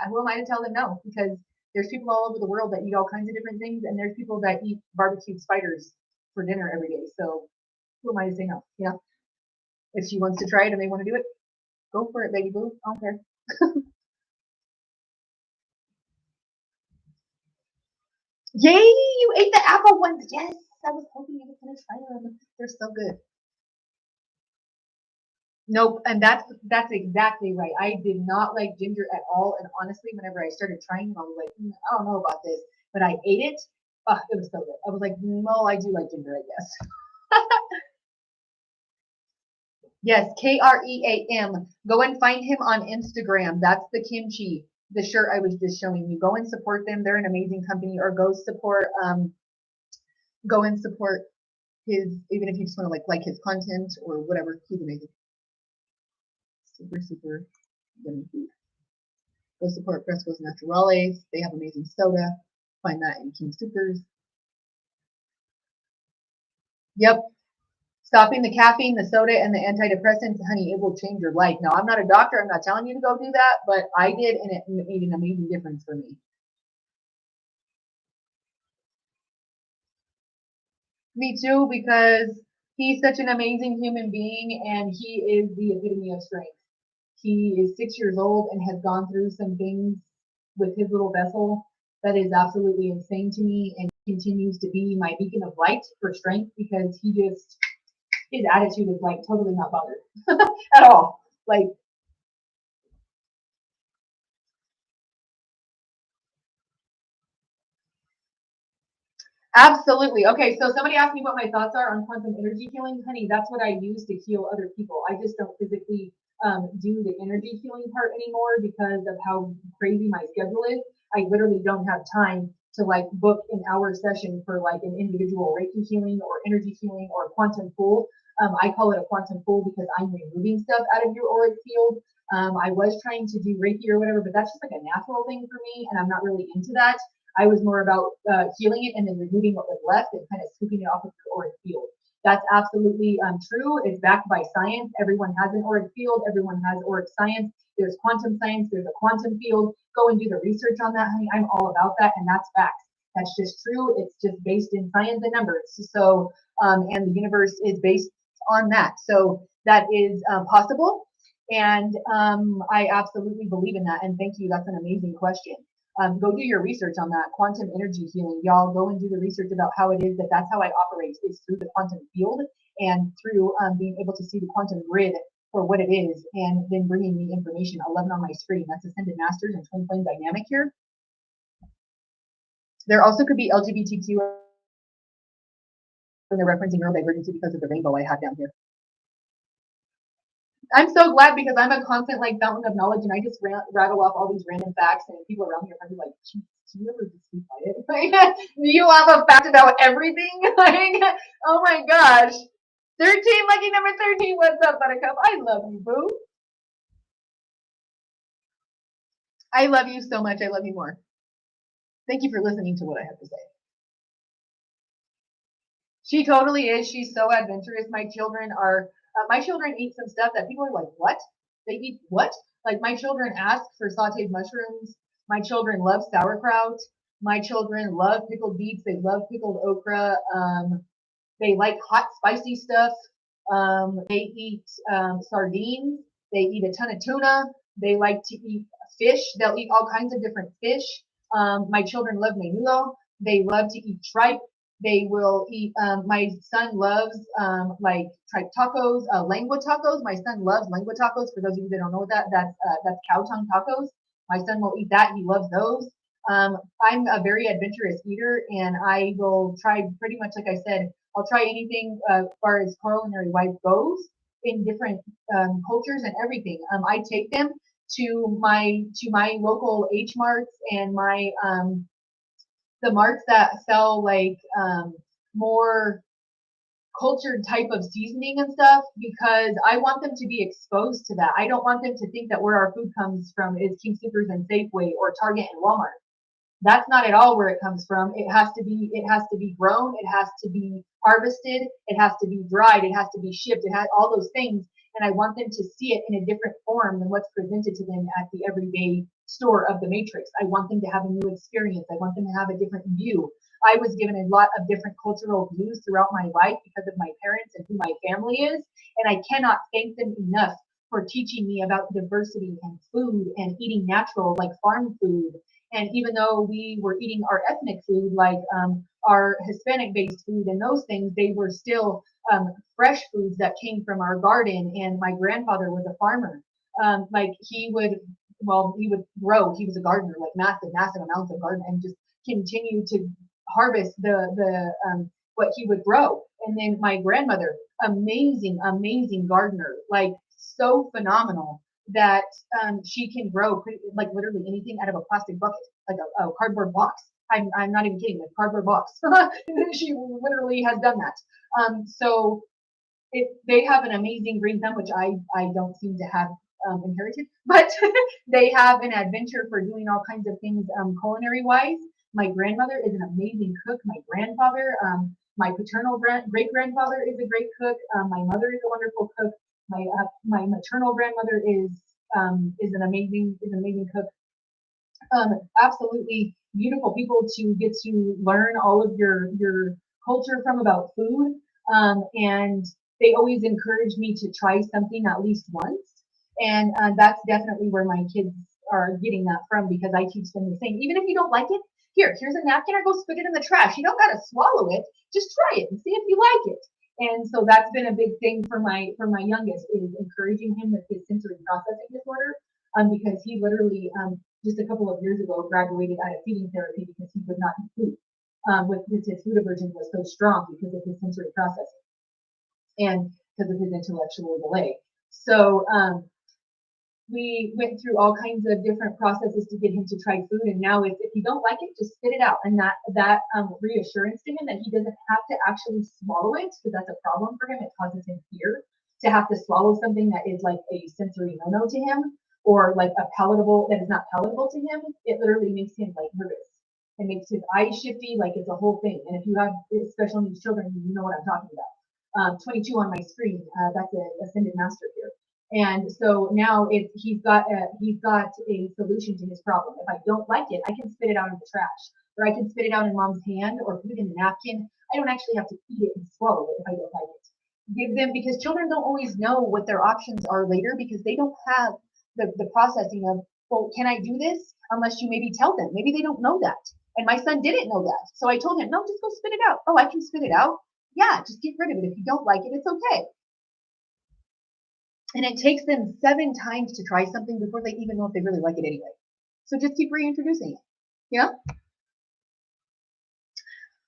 who am I to tell them no? Because there's people all over the world that eat all kinds of different things, and there's people that eat barbecued spiders for dinner every day. So who am I to say no? You know, if she wants to try it and they want to do it, go for it, baby boo. I don't care. Yay! You ate the apple ones. Yes, I was hoping you would finish them. They're so good. Nope, and that's exactly right. I did not like ginger at all, and honestly, whenever I started trying them, I was like, I don't know about this, but I ate it. Oh, it was so good. I was like, no, I do like ginger, I guess. Yes, Kream. Go and find him on Instagram. That's the kimchi, the shirt I was just showing you. Go and support them. They're an amazing company. Or go and support his, even if you just want to like his content or whatever. He's amazing. Super, super yummy food. Go support Fresco's Naturales. They have amazing soda. Find that in King Supers. Yep. Stopping the caffeine, the soda, and the antidepressants, honey, it will change your life. Now, I'm not a doctor. I'm not telling you to go do that, but I did, and it made an amazing difference for me. Me too, because he's such an amazing human being, and he is the epitome of strength. He is 6 years old and has gone through some things with his little vessel that is absolutely insane to me, and continues to be my beacon of light for strength, because he just His attitude is like totally not bothered at all. Like, absolutely. Okay, so somebody asked me what my thoughts are on quantum energy healing. Honey, that's what I use to heal other people. I just don't physically do the energy healing part anymore because of how crazy my schedule is. I literally don't have time to like book an hour session for like an individual Reiki healing or energy healing or quantum pool. I call it a quantum pool because I'm removing stuff out of your auric field. I was trying to do Reiki or whatever, but that's just like a natural thing for me, and I'm not really into that. I was more about healing it and then removing what was left and kind of scooping it off of your auric field. That's absolutely true. It's backed by science. Everyone has an auric field. Everyone has auric science. There's quantum science. There's a quantum field. Go and do the research on that, honey. I'm all about that, and that's facts. That's just true. It's just based in science and numbers. So, and the universe is based on that. So that is possible. And I absolutely believe in that. And thank you. That's an amazing question. Go do your research on that quantum energy healing, y'all. Go and do the research about how it is that's how I operate, is through the quantum field and through being able to see the quantum grid for what it is, and then bringing me information. 11 on my screen. That's Ascended Masters and Twin Flame Dynamic here. There also could be LGBTQ when they're referencing neurodivergency because of the rainbow I have down here. I'm so glad because I'm a constant like fountain of knowledge, and I just rattle off all these random facts, and people around me are probably like, "Do you ever just be quiet? Like, do you have a fact about everything?" Like, oh my gosh, 13, lucky number 13. What's up, Buttercup? I love you, boo. I love you so much. I love you more. Thank you for listening to what I have to say. She totally is. She's so adventurous. My children eat some stuff that people are like, what? They eat what? Like my children ask for sauteed mushrooms. My children love sauerkraut. My children love pickled beets. They love pickled okra. They like hot, spicy stuff. They eat sardines. They eat a ton of tuna. They like to eat fish. They'll eat all kinds of different fish. My children love menudo. They love to eat tripe. They will eat. My son loves like tripe tacos, lengua tacos. My son loves lengua tacos. For those of you that don't know what that's cow tongue tacos. My son will eat that. He loves those. I'm a very adventurous eater, and I will try pretty much like I said. I'll try anything as far as culinary wise goes in different cultures and everything. I take them to my local H marts and my the marts that sell like more cultured type of seasoning and stuff, because I want them to be exposed to that. I don't want them to think that where our food comes from is King Soopers and Safeway or Target and Walmart. That's not at all where it comes from. It has to be grown, it has to be harvested, it has to be dried, it has to be shipped, it has all those things. And I want them to see it in a different form than what's presented to them at the everyday store of the Matrix. I want them to have a new experience. I want them to have a different view. I was given a lot of different cultural views throughout my life because of my parents and who my family is. And I cannot thank them enough for teaching me about diversity and food and eating natural, like farm food. And even though we were eating our ethnic food, like our Hispanic based food and those things, they were still fresh foods that came from our garden. And my grandfather was a farmer. Like he would grow, he was a gardener, like massive amounts of garden, and just continue to harvest the what he would grow. And then my grandmother, amazing gardener, like so phenomenal that she can grow like literally anything out of a plastic bucket, like a cardboard box. I'm not even kidding, a cardboard box. She literally has done that. So they have an amazing green thumb, which I don't seem to have inherited, but they have an adventure for doing all kinds of things culinary wise. My grandmother is an amazing cook. My grandfather, my paternal great grandfather is a great cook. My mother is a wonderful cook. My maternal grandmother is an amazing cook. Absolutely beautiful people to get to learn all of your culture from about food. And they always encourage me to try something at least once. And that's definitely where my kids are getting that from, because I teach them the same. Even if you don't like it, here's a napkin, or go spit it in the trash. You don't got to swallow it. Just try it and see if you like it. And so that's been a big thing for my youngest, is encouraging him with his sensory processing disorder, because he literally just a couple of years ago graduated out of feeding therapy because he would not eat food. With his food aversion was so strong because of his sensory processing and because of his intellectual delay. So we went through all kinds of different processes to get him to try food, and now if you don't like it, just spit it out. And that reassurance to him that he doesn't have to actually swallow it, because that's a problem for him. It causes him fear to have to swallow something that is like a sensory no-no to him, or like a palatable that is not palatable to him. It literally makes him like nervous. It makes his eyes shifty, like it's a whole thing. And if you have special needs children, you know what I'm talking about. 22 on my screen, that's a ascended master here. And so now he's got a solution to his problem. If I don't like it, I can spit it out in the trash, or I can spit it out in mom's hand, or put it in a napkin. I don't actually have to eat it and swallow it if I don't like it. Give them, because children don't always know what their options are later, because they don't have the processing of, well, can I do this? Unless you maybe tell them. Maybe they don't know that. And my son didn't know that. So I told him, no, just go spit it out. Oh, I can spit it out. Yeah, just get rid of it. If you don't like it, it's okay. And it takes them 7 times to try something before they even know if they really like it anyway. So just keep reintroducing it. Yeah?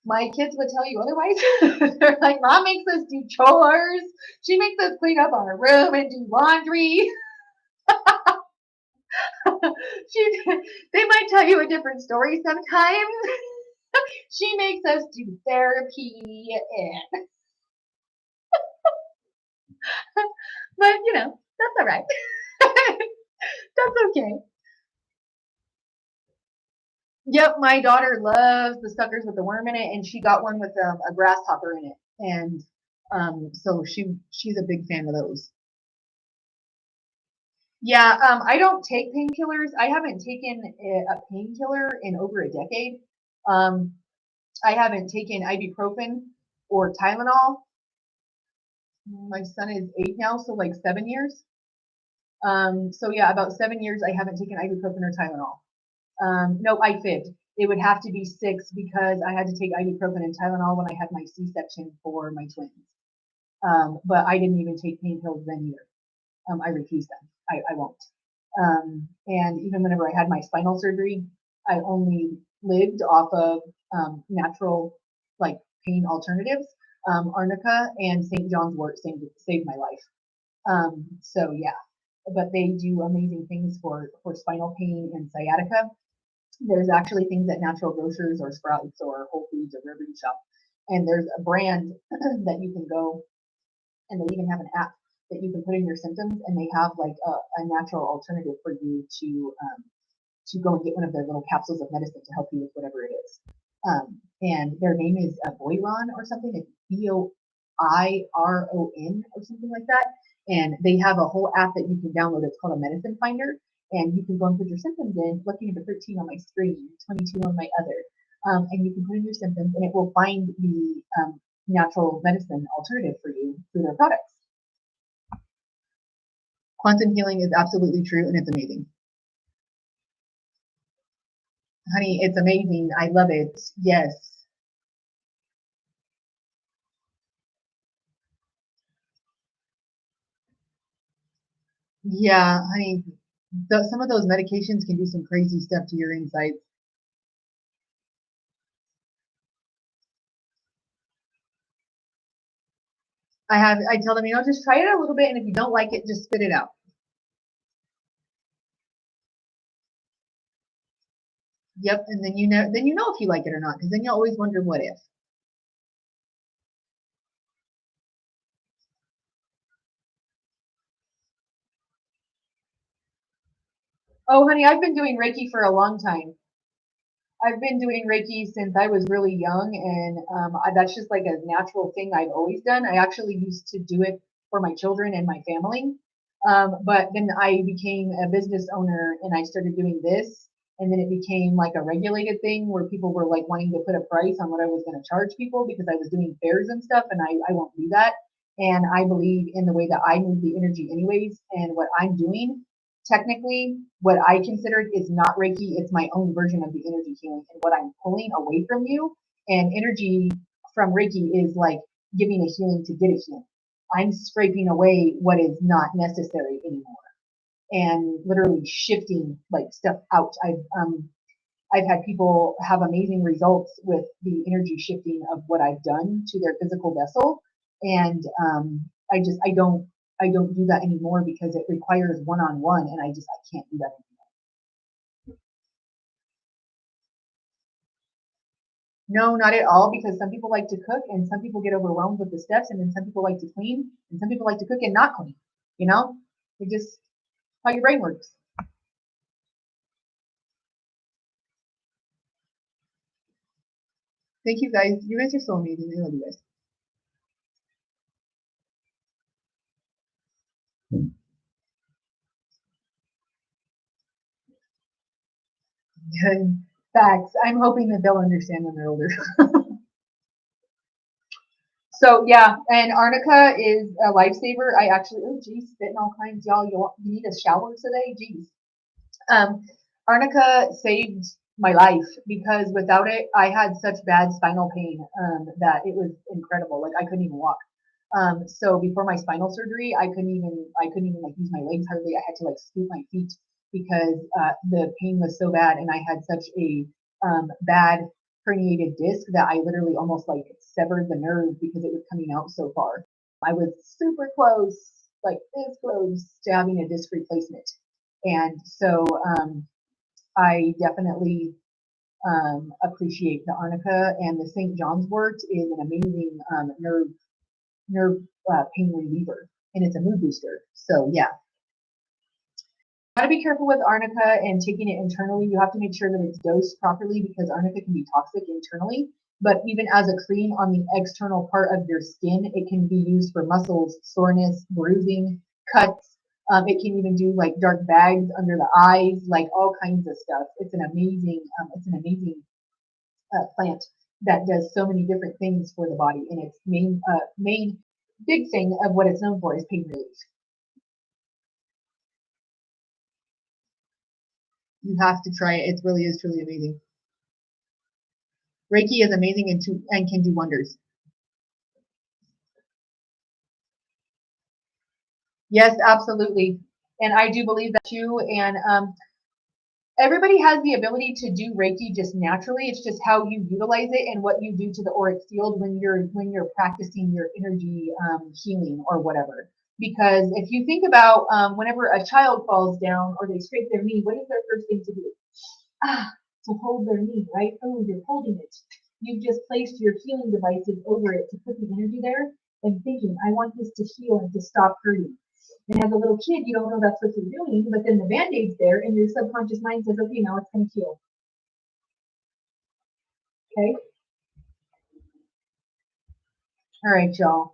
My kids would tell you otherwise. They're like, Mom makes us do chores. She makes us clean up our room and do laundry. They might tell you a different story sometimes. She makes us do therapy and but that's all right. That's okay. Yep, my daughter loves the suckers with the worm in it, and she got one with a grasshopper in it, and so she's a big fan of those. Yeah, I don't take painkillers. I haven't taken a painkiller in over a decade. I haven't taken ibuprofen or Tylenol. My son is 8 now, so like 7 years. So yeah, about 7 years I haven't taken ibuprofen or Tylenol. No, I fibbed. It would have to be 6 because I had to take ibuprofen and Tylenol when I had my C-section for my twins. But I didn't even take pain pills then either. I refused them. I won't. And even whenever I had my spinal surgery, I only lived off of natural like pain alternatives. Arnica and St. John's wort saved my life. So yeah, but they do amazing things for spinal pain and sciatica. There's actually things at Natural Grocers or Sprouts or Whole Foods or wherever you shop, and there's a brand that you can go, and they even have an app that you can put in your symptoms, and they have like a natural alternative for you to go and get one of their little capsules of medicine to help you with whatever it is. And their name is Boiron or something. It's Boiron or something like that. And they have a whole app that you can download. It's called a medicine finder. And you can go and put your symptoms in, looking at the 13 on my screen, 22 on my other. And you can put in your symptoms, and it will find the natural medicine alternative for you through their products. Quantum healing is absolutely true, and it's amazing. Honey, it's amazing. I love it. Yes. Yeah, honey, some of those medications can do some crazy stuff to your insides. I tell them, just try it a little bit, and if you don't like it, just spit it out. Yep, and then you know if you like it or not, because then you'll always wonder what if. Oh, honey, I've been doing Reiki for a long time. I've been doing Reiki since I was really young, and that's just like a natural thing I've always done. I actually used to do it for my children and my family, but then I became a business owner and I started doing this, and then it became like a regulated thing where people were like wanting to put a price on what I was going to charge people because I was doing fairs and stuff, and I won't do that. And I believe in the way that I move the energy anyways, and what I'm doing technically, what I considered is not Reiki. It's my own version of the energy healing and what I'm pulling away from you. And energy from Reiki is like giving a healing to get a healing. I'm scraping away what is not necessary anymore and literally shifting like stuff out. I've had people have amazing results with the energy shifting of what I've done to their physical vessel, and I don't do that anymore because it requires one-on-one, and I can't do that anymore. No, not at all, because some people like to cook and some people get overwhelmed with the steps, and then some people like to clean and some people like to cook and not clean. You know, it just how your brain works. Thank you guys. You guys are so amazing. I love you guys. Facts. I'm hoping that they'll understand when they're older. So yeah, and arnica is a lifesaver. I actually, oh geez, spitting all kinds, y'all. You need a shower today? Geez. Um, arnica saved my life because without it, I had such bad spinal pain that it was incredible. Like I couldn't even walk. So before my spinal surgery, I couldn't even like use my legs hardly. I had to like scoop my feet because the pain was so bad, and I had such a bad herniated disc that I literally almost like severed the nerve because it was coming out so far. I was super close, like this close to having a disc replacement, and so I definitely appreciate the arnica, and the St. John's wort is an amazing nerve pain reliever, and it's a mood booster. So yeah, got to be careful with arnica and taking it internally. You have to make sure that it's dosed properly because arnica can be toxic internally. But even as a cream on the external part of your skin, it can be used for muscles, soreness, bruising, cuts. It can even do like dark bags under the eyes, like all kinds of stuff. It's an amazing plant that does so many different things for the body. And its main big thing of what it's known for is pain relief. You have to try it. It really is truly amazing. Reiki is amazing and can do wonders. Yes, absolutely. And I do believe that too. And everybody has the ability to do Reiki just naturally. It's just how you utilize it and what you do to the auric field when you're practicing your energy healing or whatever. Because if you think about whenever a child falls down or they scrape their knee, what is their first thing to do? To hold their knee, right? Oh, you're holding it. You've just placed your healing devices over it to put the energy there and thinking, I want this to heal and to stop hurting. And as a little kid, you don't know that's what you're doing, but then the band-aid's there and your subconscious mind says, okay, now it's going to heal. Okay? All right, y'all.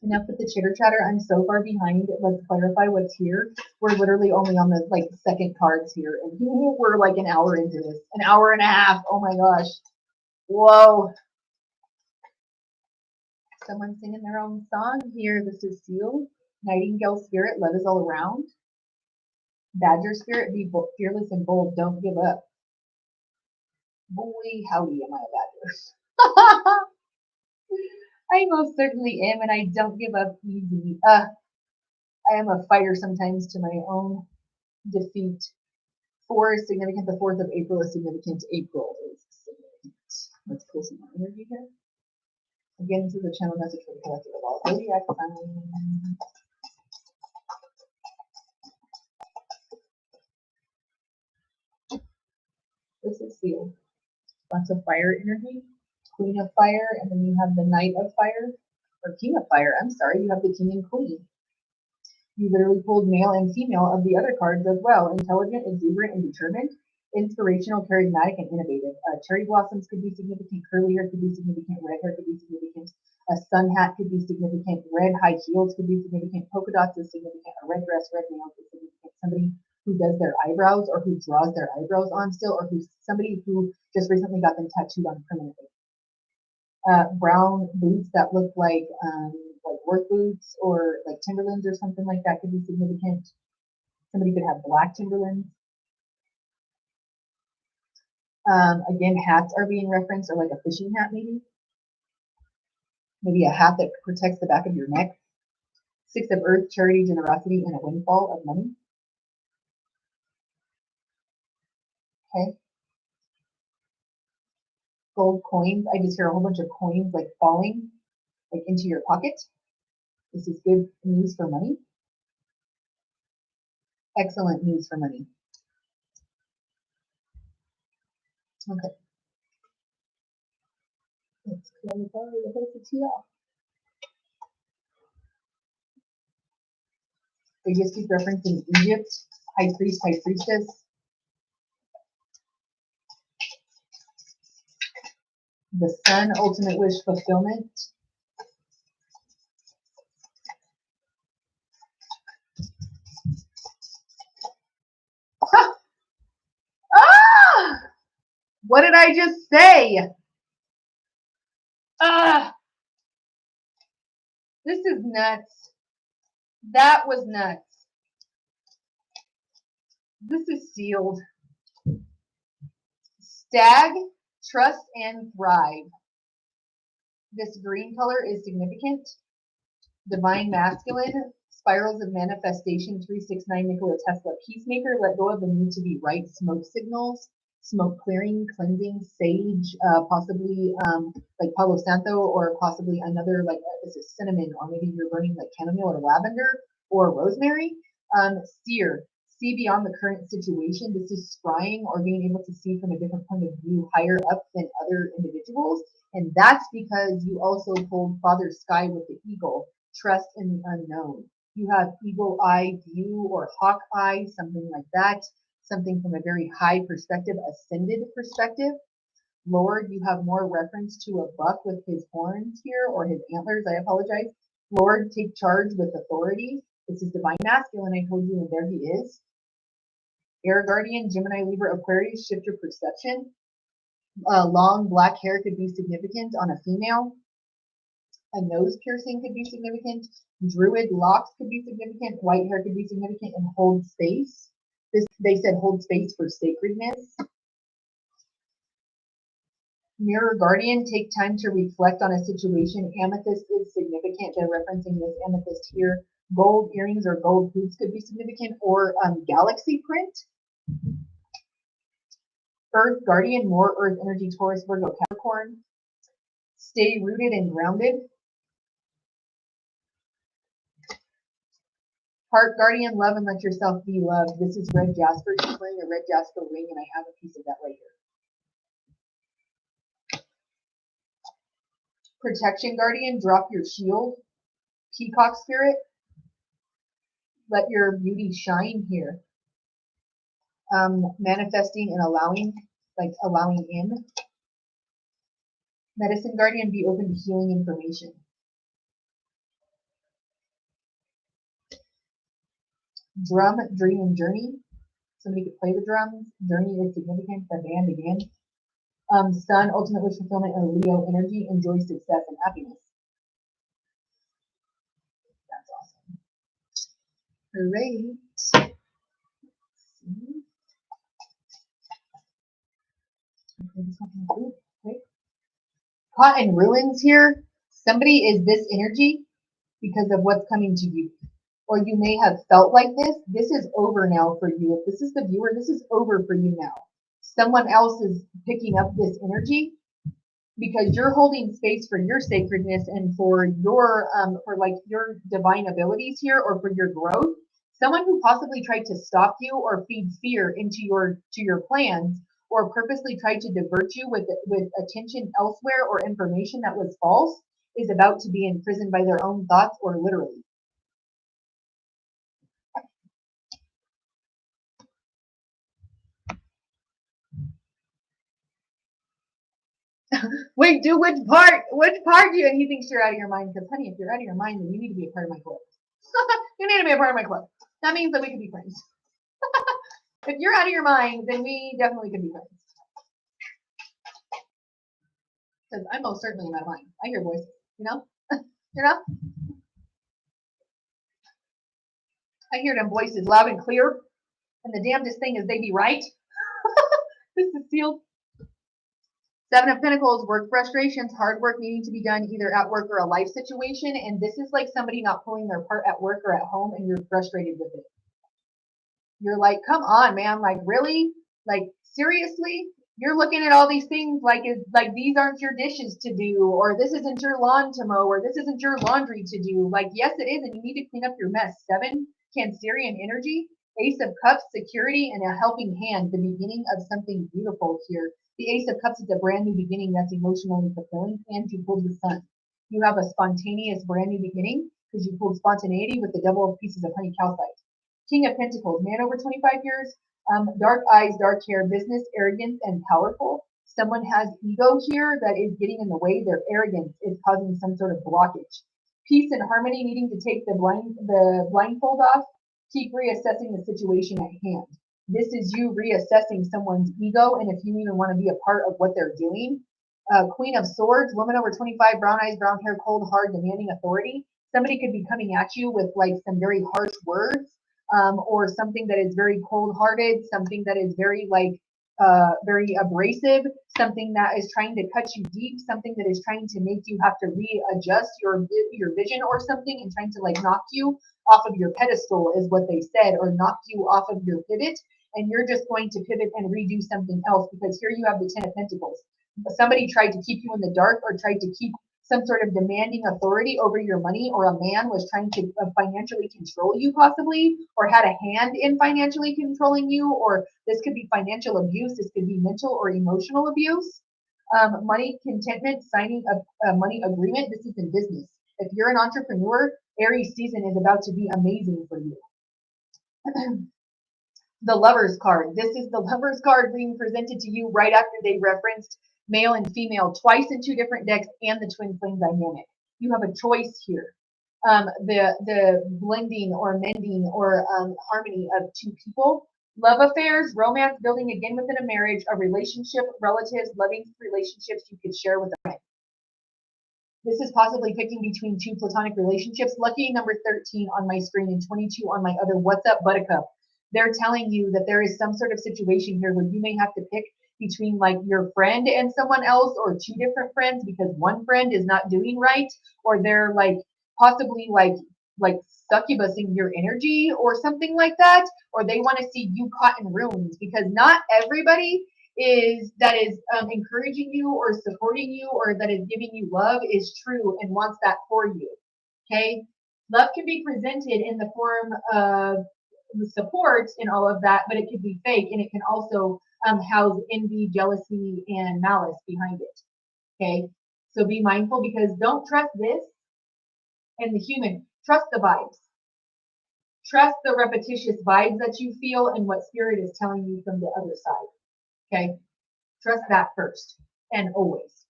Enough with the chitter chatter. I'm so far behind. Let's clarify what's here. We're literally only on the like second cards here, and we're like an hour into this, an hour and a half. Oh my gosh! Whoa! Someone singing their own song here. This is Seal. Nightingale spirit, love is all around. Badger spirit, be fearless and bold. Don't give up. Boy, howdy, am I a badger? I most certainly am, and I don't give up easy. I am a fighter sometimes to my own defeat. 4 is significant. The 4th of April is significant. April is significant. Let's pull some more energy here. Again, this is a channel message for the collective of all zodiac signs. This is Seal. Lots of fire energy. Queen of Fire, and then you have the Knight of Fire, or King of Fire. I'm sorry, you have the King and Queen. You literally pulled male and female of the other cards as well. Intelligent, exuberant, and determined. Inspirational, charismatic, and innovative. Cherry blossoms could be significant. Curly hair could be significant. Red hair could be significant. A sun hat could be significant. Red high heels could be significant. Polka dots is significant. A red dress, red nails is significant. Somebody who does their eyebrows or who draws their eyebrows on still, or who's somebody who just recently got them tattooed on permanently. Brown boots that look like work boots or like Timberlands or something like that could be significant. Somebody could have black Timberlands. Again, hats are being referenced, or like a fishing hat maybe. Maybe a hat that protects the back of your neck. 6 of Earth, charity, generosity, and a windfall of money. Okay. Gold coins. I just hear a whole bunch of coins like falling like into your pocket. This is good news for money. Excellent news for money. Okay. Let's clarify the whole here. They just keep referencing Egypt, high priest, high priestess. The sun, ultimate wish fulfillment. Ah! What did I just say? Ah! This is nuts. That was nuts. This is sealed. Stag, trust and thrive. This green color is significant. Divine masculine, spirals of manifestation, 369 Nikola Tesla. Peacemaker, let go of the need to be right. Smoke signals, smoke clearing, cleansing, sage, possibly like Palo Santo, or possibly another, like this is cinnamon, or maybe you're burning like chamomile or lavender or rosemary. Seer, see beyond the current situation. This is scrying, or being able to see from a different point of view, higher up than other individuals. And that's because you also pulled Father Sky with the eagle. Trust in the unknown. You have eagle eye view or hawk eye, something like that, something from a very high perspective, ascended perspective. Lord, you have more reference to a buck with his horns here, or his antlers, I apologize. Lord, take charge with authority. This is divine masculine, I told you, and there he is. Air guardian, Gemini, Libra, Aquarius, shift your perception. Long black hair could be significant on a female. A nose piercing could be significant. Druid locks could be significant. White hair could be significant. And hold space. They said hold space for sacredness. Mirror guardian, take time to reflect on a situation. Amethyst is significant. They're referencing this amethyst here. Gold earrings or gold hoops could be significant, or galaxy print. Earth guardian, more earth energy, Taurus, Virgo, Capricorn. Stay rooted and grounded. Heart guardian, love and let yourself be loved. This is red jasper. She's wearing a red jasper ring, and I have a piece of that right here. Protection guardian, drop your shield. Peacock spirit, let your beauty shine here. Manifesting and allowing, like allowing in. Medicine guardian, be open to healing information. Drum, dream, and journey. Somebody could play the drums. Journey is significant. The band again. Sun, ultimate wish fulfillment, and Leo energy, enjoy success and happiness. That's awesome. Great. Okay. Caught in ruins here. Somebody is this energy because of what's coming to you. Or you may have felt like this. This is over now for you. If this is the viewer, this is over for you now. Someone else is picking up this energy because you're holding space for your sacredness and for your your divine abilities here, or for your growth. Someone who possibly tried to stop you or feed fear into your plans, or purposely tried to divert you with attention elsewhere or information that was false, is about to be imprisoned by their own thoughts, or literally. Wait, do which part? Which part do you? And he thinks you're out of your mind. Because, honey, if you're out of your mind, then you need to be a part of my club. You need to be a part of my club. That means that we can be friends. If you're out of your mind, then we definitely can be friends. Because I'm most certainly out of mind. I hear voices, you know? You know? I hear them voices loud and clear. And the damnedest thing is they be right. This is sealed. Seven of Pentacles, work frustrations, hard work needing to be done either at work or a life situation. And this is like somebody not pulling their part at work or at home and you're frustrated with it. You're like, come on, man. Like, really? Like, seriously? You're looking at all these things like these aren't your dishes to do, or this isn't your lawn to mow, or this isn't your laundry to do. Like, yes, it is, and you need to clean up your mess. Seven, Cancerian energy, Ace of Cups, security, and a helping hand, the beginning of something beautiful here. The Ace of Cups is a brand new beginning that's emotionally fulfilling, and you pulled the Sun. You have a spontaneous brand new beginning because you pulled spontaneity with the double of pieces of honey calcite. King of Pentacles, man over 25 years, dark eyes, dark hair, business, arrogance, and powerful. Someone has ego here that is getting in the way. Their arrogance is causing some sort of blockage. Peace and harmony, needing to take the blindfold off. Keep reassessing the situation at hand. This is you reassessing someone's ego, and if you even want to be a part of what they're doing. Queen of Swords, woman over 25, brown eyes, brown hair, cold, hard, demanding authority. Somebody could be coming at you with like some very harsh words. Or something that is very cold-hearted, something that is very very abrasive, something that is trying to cut you deep, something that is trying to make you have to readjust your vision or something, and trying to like knock you off of your pedestal is what they said, or knock you off of your pivot, and you're just going to pivot and redo something else because here you have the Ten of Pentacles. Somebody tried to keep you in the dark or tried to keep some sort of demanding authority over your money, or a man was trying to financially control you possibly, or had a hand in financially controlling you, or this could be financial abuse, this could be mental or emotional abuse. Money contentment, signing a money agreement, this is in business. If you're an entrepreneur, Aries season is about to be amazing for you. The Lover's card. This is the Lover's card being presented to you right after they referenced male and female twice in two different decks and the twin flame dynamic. You have a choice here. The blending or mending or harmony of two people, love affairs, romance, building again within a marriage, a relationship, relatives, loving relationships you could share with a friend. This is possibly picking between two platonic relationships. Lucky number 13 on my screen and 22 on my other What's Up Buttercup. They're telling you that there is some sort of situation here where you may have to pick between like your friend and someone else, or two different friends because one friend is not doing right, or they're like possibly like succubusing your energy or something like that, or they want to see you caught in ruins because not everybody is encouraging you or supporting you or that is giving you love is true and wants that for you. Okay, love can be presented in the form of the support and all of that, but it could be fake, and it can also house envy, jealousy, and malice behind it. Okay, so be mindful because don't trust this and the human. Trust the vibes. Trust the repetitious vibes that you feel and what spirit is telling you from the other side. Okay, trust that first and always.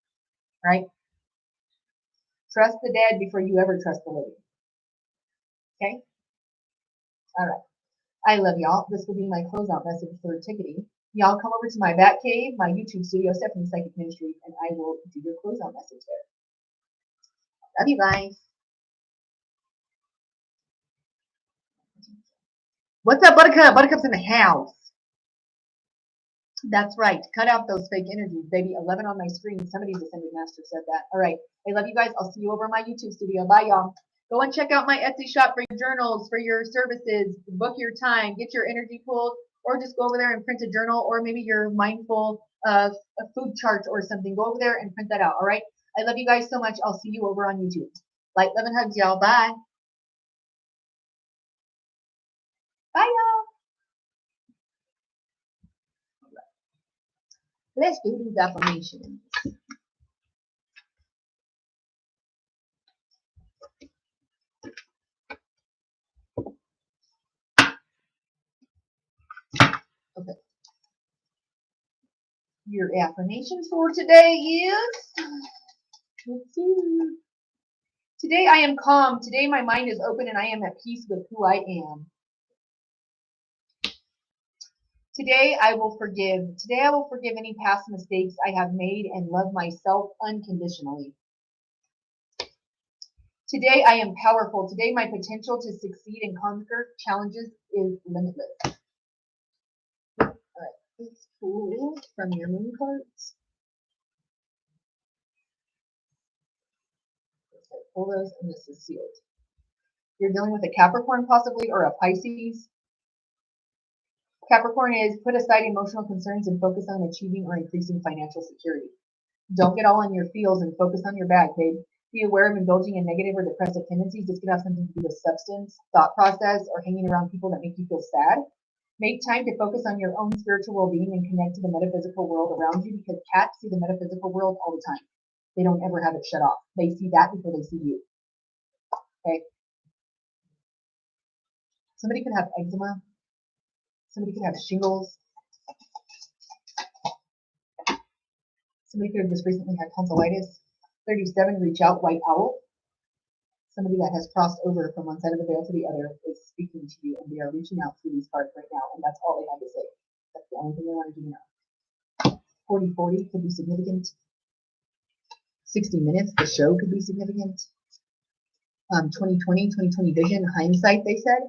Right? Trust the dead before you ever trust the living. Okay. All right. I love y'all. This will be my closeout message for ticketing. Y'all come over to my Bat Cave, my YouTube studio, Stephanie Psychic Ministries, and I will do your closeout message there. Love you guys. What's up, Buttercup? Buttercup's in the house. That's right. Cut out those fake energies, baby. 11 on my screen. Somebody's Ascended Master said that. All right. I love you guys. I'll see you over in my YouTube studio. Bye, y'all. Go and check out my Etsy shop for your journals, for your services. Book your time. Get your energy pulled, or just go over there and print a journal, or maybe your mindful a food chart or something. Go over there and print that out. All right. I love you guys so much. I'll see you over on YouTube. Light, love, and hugs, y'all. Bye. Bye, y'all. Let's do these affirmations. Okay. Your affirmations for today is, let's see. Today I am calm. Today my mind is open and I am at peace with who I am. Today I will forgive. Today I will forgive any past mistakes I have made and love myself unconditionally. Today I am powerful. Today my potential to succeed and conquer challenges is limitless. All right, let's pull from your moon cards. pull those, and this is sealed. You're dealing with a Capricorn possibly, or a Pisces. Capricorn is put aside emotional concerns and focus on achieving or increasing financial security. Don't get all in your feels and focus on your bag, babe. Be aware of indulging in negative or depressive tendencies. This could have something to do with substance, thought process, or hanging around people that make you feel sad. Make time to focus on your own spiritual well-being and connect to the metaphysical world around you, because cats see the metaphysical world all the time. They don't ever have it shut off. They see that before they see you. Okay? Somebody could have eczema. Somebody could have shingles. Somebody could have just recently had tonsillitis. 37, reach out, white owl. Somebody that has crossed over from one side of the veil to the other is speaking to you, and they are reaching out through these cards right now, and that's all they have to say. That's the only thing they want to do now. 40-40 could be significant. 60 minutes, the show could be significant. 2020 vision, hindsight, they said.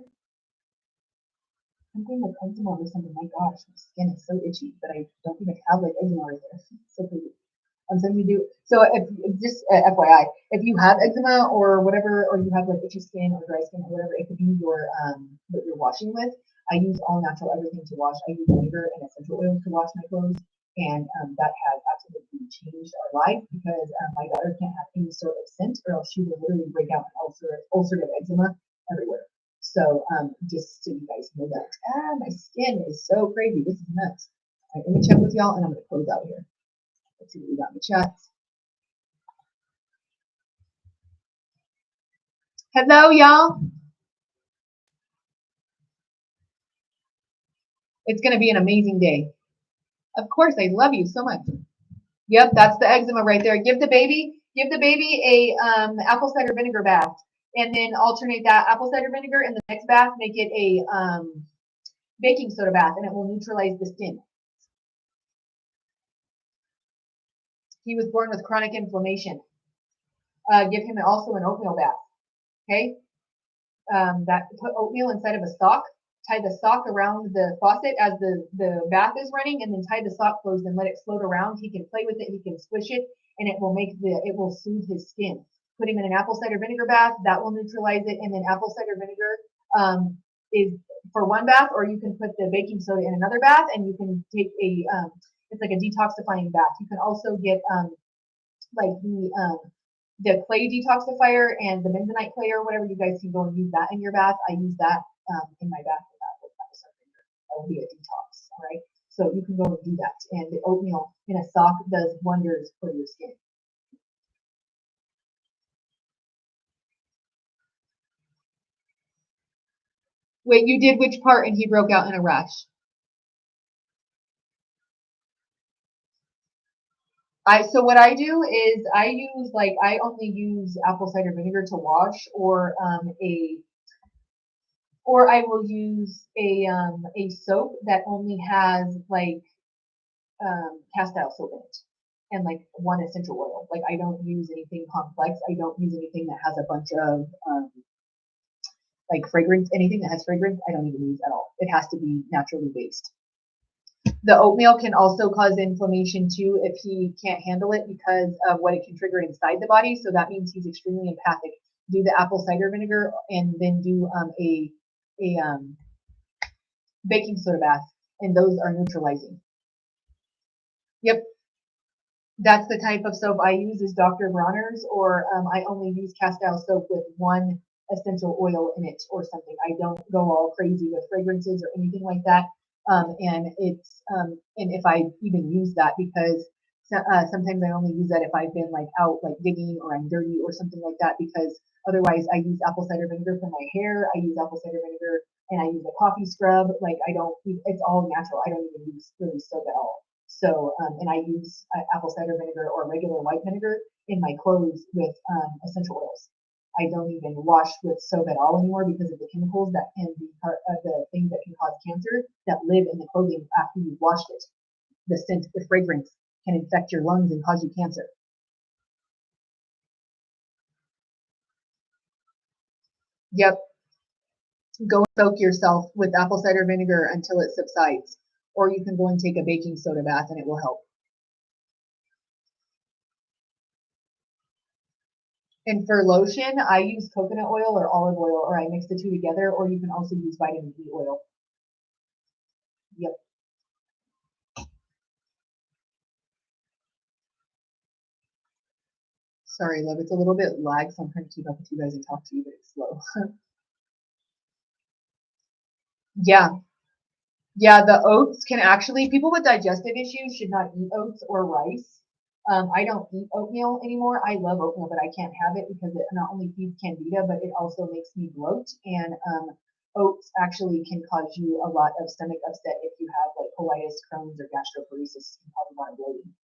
Something with eczema or something. My gosh, my skin is so itchy, but I don't even have like eczema right there. It's so crazy. Something you do. So if just FYI, if you have eczema or whatever, or you have like itchy skin or dry skin or whatever, it could be your what you're washing with. I use all natural everything to wash. I use vinegar and essential oils to wash my clothes, and that has absolutely changed our life, because my daughter can't have any sort of scent, or else she will literally break out an ulcerative eczema everywhere. So just so you guys know that. My skin is so crazy. This is nuts. All right, let me check with y'all, and I'm gonna close out here. Let's see what we got in the chat. Hello, y'all. It's going to be an amazing day. Of course, I love you so much. Yep, that's the eczema right there. Give the baby a apple cider vinegar bath, and then alternate that apple cider vinegar in the next bath. Make it a baking soda bath, and it will neutralize the skin. He was born with chronic inflammation. Give him also an oatmeal bath. Okay, put oatmeal inside of a sock. Tie the sock around the faucet as the bath is running, and then tie the sock closed and let it float around. He can play with it, he can squish it, and it will soothe his skin. Put him in an apple cider vinegar bath, that will neutralize it, and then apple cider vinegar is for one bath, or you can put the baking soda in another bath, and you can take it's like a detoxifying bath. You can also get like the clay detoxifier and the bentonite clay or whatever. You guys can go and use that in your bath. I use that in my bath. That will be a detox, all right? So you can go and do that. And the oatmeal in a sock does wonders for your skin. Wait, you did which part and he broke out in a rash? So what I do is I only use apple cider vinegar to wash, or I will use a soap that only has like castile soap in it, and like one essential oil. Like I don't use anything complex. I don't use anything that has a bunch of like fragrance. Anything that has fragrance, I don't even use at all. It has to be naturally based. The oatmeal can also cause inflammation too if he can't handle it, because of what it can trigger inside the body. So that means he's extremely empathic. Do the apple cider vinegar, and then do a baking soda bath, and those are neutralizing. Yep, that's the type of soap I use, is Dr. Bronner's, or I only use castile soap with one essential oil in it or something. I don't go all crazy with fragrances or anything like that. And if I even use that, because sometimes I only use that if I've been like out like digging, or I'm dirty or something like that, because otherwise I use apple cider vinegar for my hair. I use apple cider vinegar, and I use a coffee scrub. Like it's all natural. I don't even use really soap at all. So, and I use apple cider vinegar or regular white vinegar in my clothes with essential oils. I don't even wash with soap at all anymore, because of the chemicals that can be the things that can cause cancer that live in the clothing after you've washed it. The scent, the fragrance can infect your lungs and cause you cancer. Yep. Go soak yourself with apple cider vinegar until it subsides, or you can go and take a baking soda bath, and it will help. And for lotion, I use coconut oil or olive oil, or I mix the two together, or you can also use vitamin E oil. Yep. Sorry, love, it's a little bit lag, so I'm trying to keep up with you guys and talk to you, but it's slow. Yeah. Yeah, the oats can actually, people with digestive issues should not eat oats or rice. I don't eat oatmeal anymore. I love oatmeal, but I can't have it because it not only feeds candida, but it also makes me bloat. And oats actually can cause you a lot of stomach upset if you have like colitis, Crohn's, or gastroparesis, and cause a lot of bloating.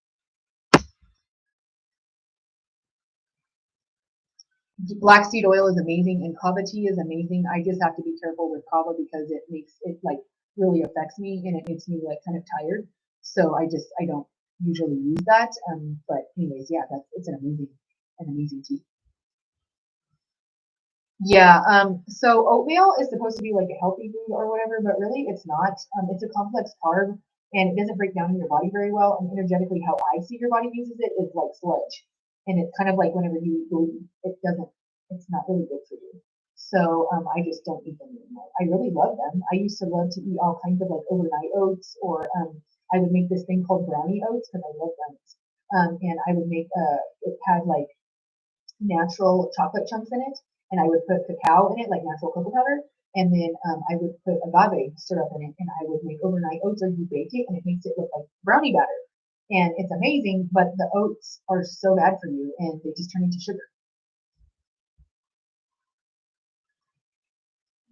Black seed oil is amazing, and kava tea is amazing. I just have to be careful with kava because it makes it like really affects me, and it makes me like kind of tired. So I don't usually use that. But anyways, yeah, it's an amazing tea. Yeah. So oatmeal is supposed to be like a healthy food or whatever, but really it's not. It's a complex carb, and it doesn't break down in your body very well. And energetically, how I see your body uses it is like sludge, and it's kind of like whenever you bleed, it doesn't. It's not really good for you. So I just don't eat them anymore. I really love them. I used to love to eat all kinds of like overnight oats, or I would make this thing called brownie oats because I love brownies. And I would make it had like natural chocolate chunks in it, and I would put cacao in it, like natural cocoa powder, and then I would put agave syrup in it, and I would make overnight oats, or you bake it, and it makes it look like brownie batter, and it's amazing. But the oats are so bad for you, and they just turn into sugar.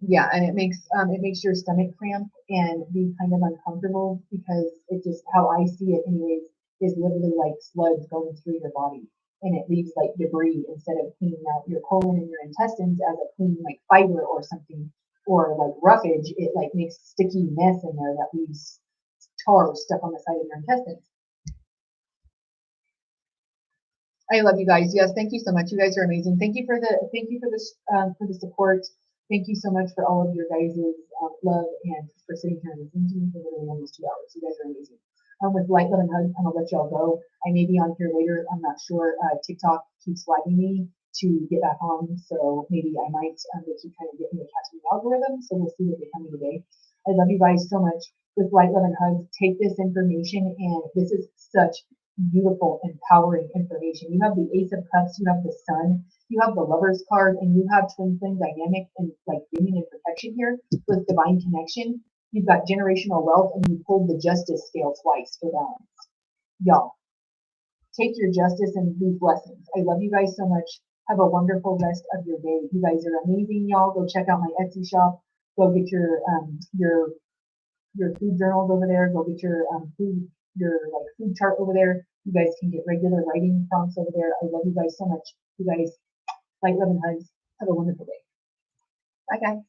Yeah, and it makes your stomach cramp and be kind of uncomfortable because it just how I see it anyways is literally like sludge going through your body, and it leaves like debris instead of cleaning out your colon and your intestines as a clean like fiber or something, or like roughage. It like makes sticky mess in there that leaves tar stuck on the side of your intestines. I love you guys. Yes, thank you so much. You guys are amazing. Thank you for this for the support. Thank you so much for all of your guys' love and for sitting here and listening to me for literally almost 2 hours. You guys are amazing. With light, love, and hugs, I'm gonna let y'all go. I may be on here later. I'm not sure. TikTok keeps flagging me to get back on, so maybe I might. They keep trying to get me to catch the algorithm, so we'll see what they tell me today. I love you guys so much. With light, love, and hugs, take this information, and this is such beautiful, empowering information. You have the Ace of Cups, you have the Sun, you have the Lover's card, and you have twin flame dynamic and like union and protection here with divine connection. You've got generational wealth, and you pulled the justice scale twice for balance. Y'all, take your justice and be blessings. I love you guys so much. Have a wonderful rest of your day. You guys are amazing, y'all. Go check out my Etsy shop. Go get your food journals over there. Go get your like food chart over there. You guys can get regular writing prompts over there. I love you guys so much. You guys, light, love, and hugs. Have a wonderful day. Bye, guys.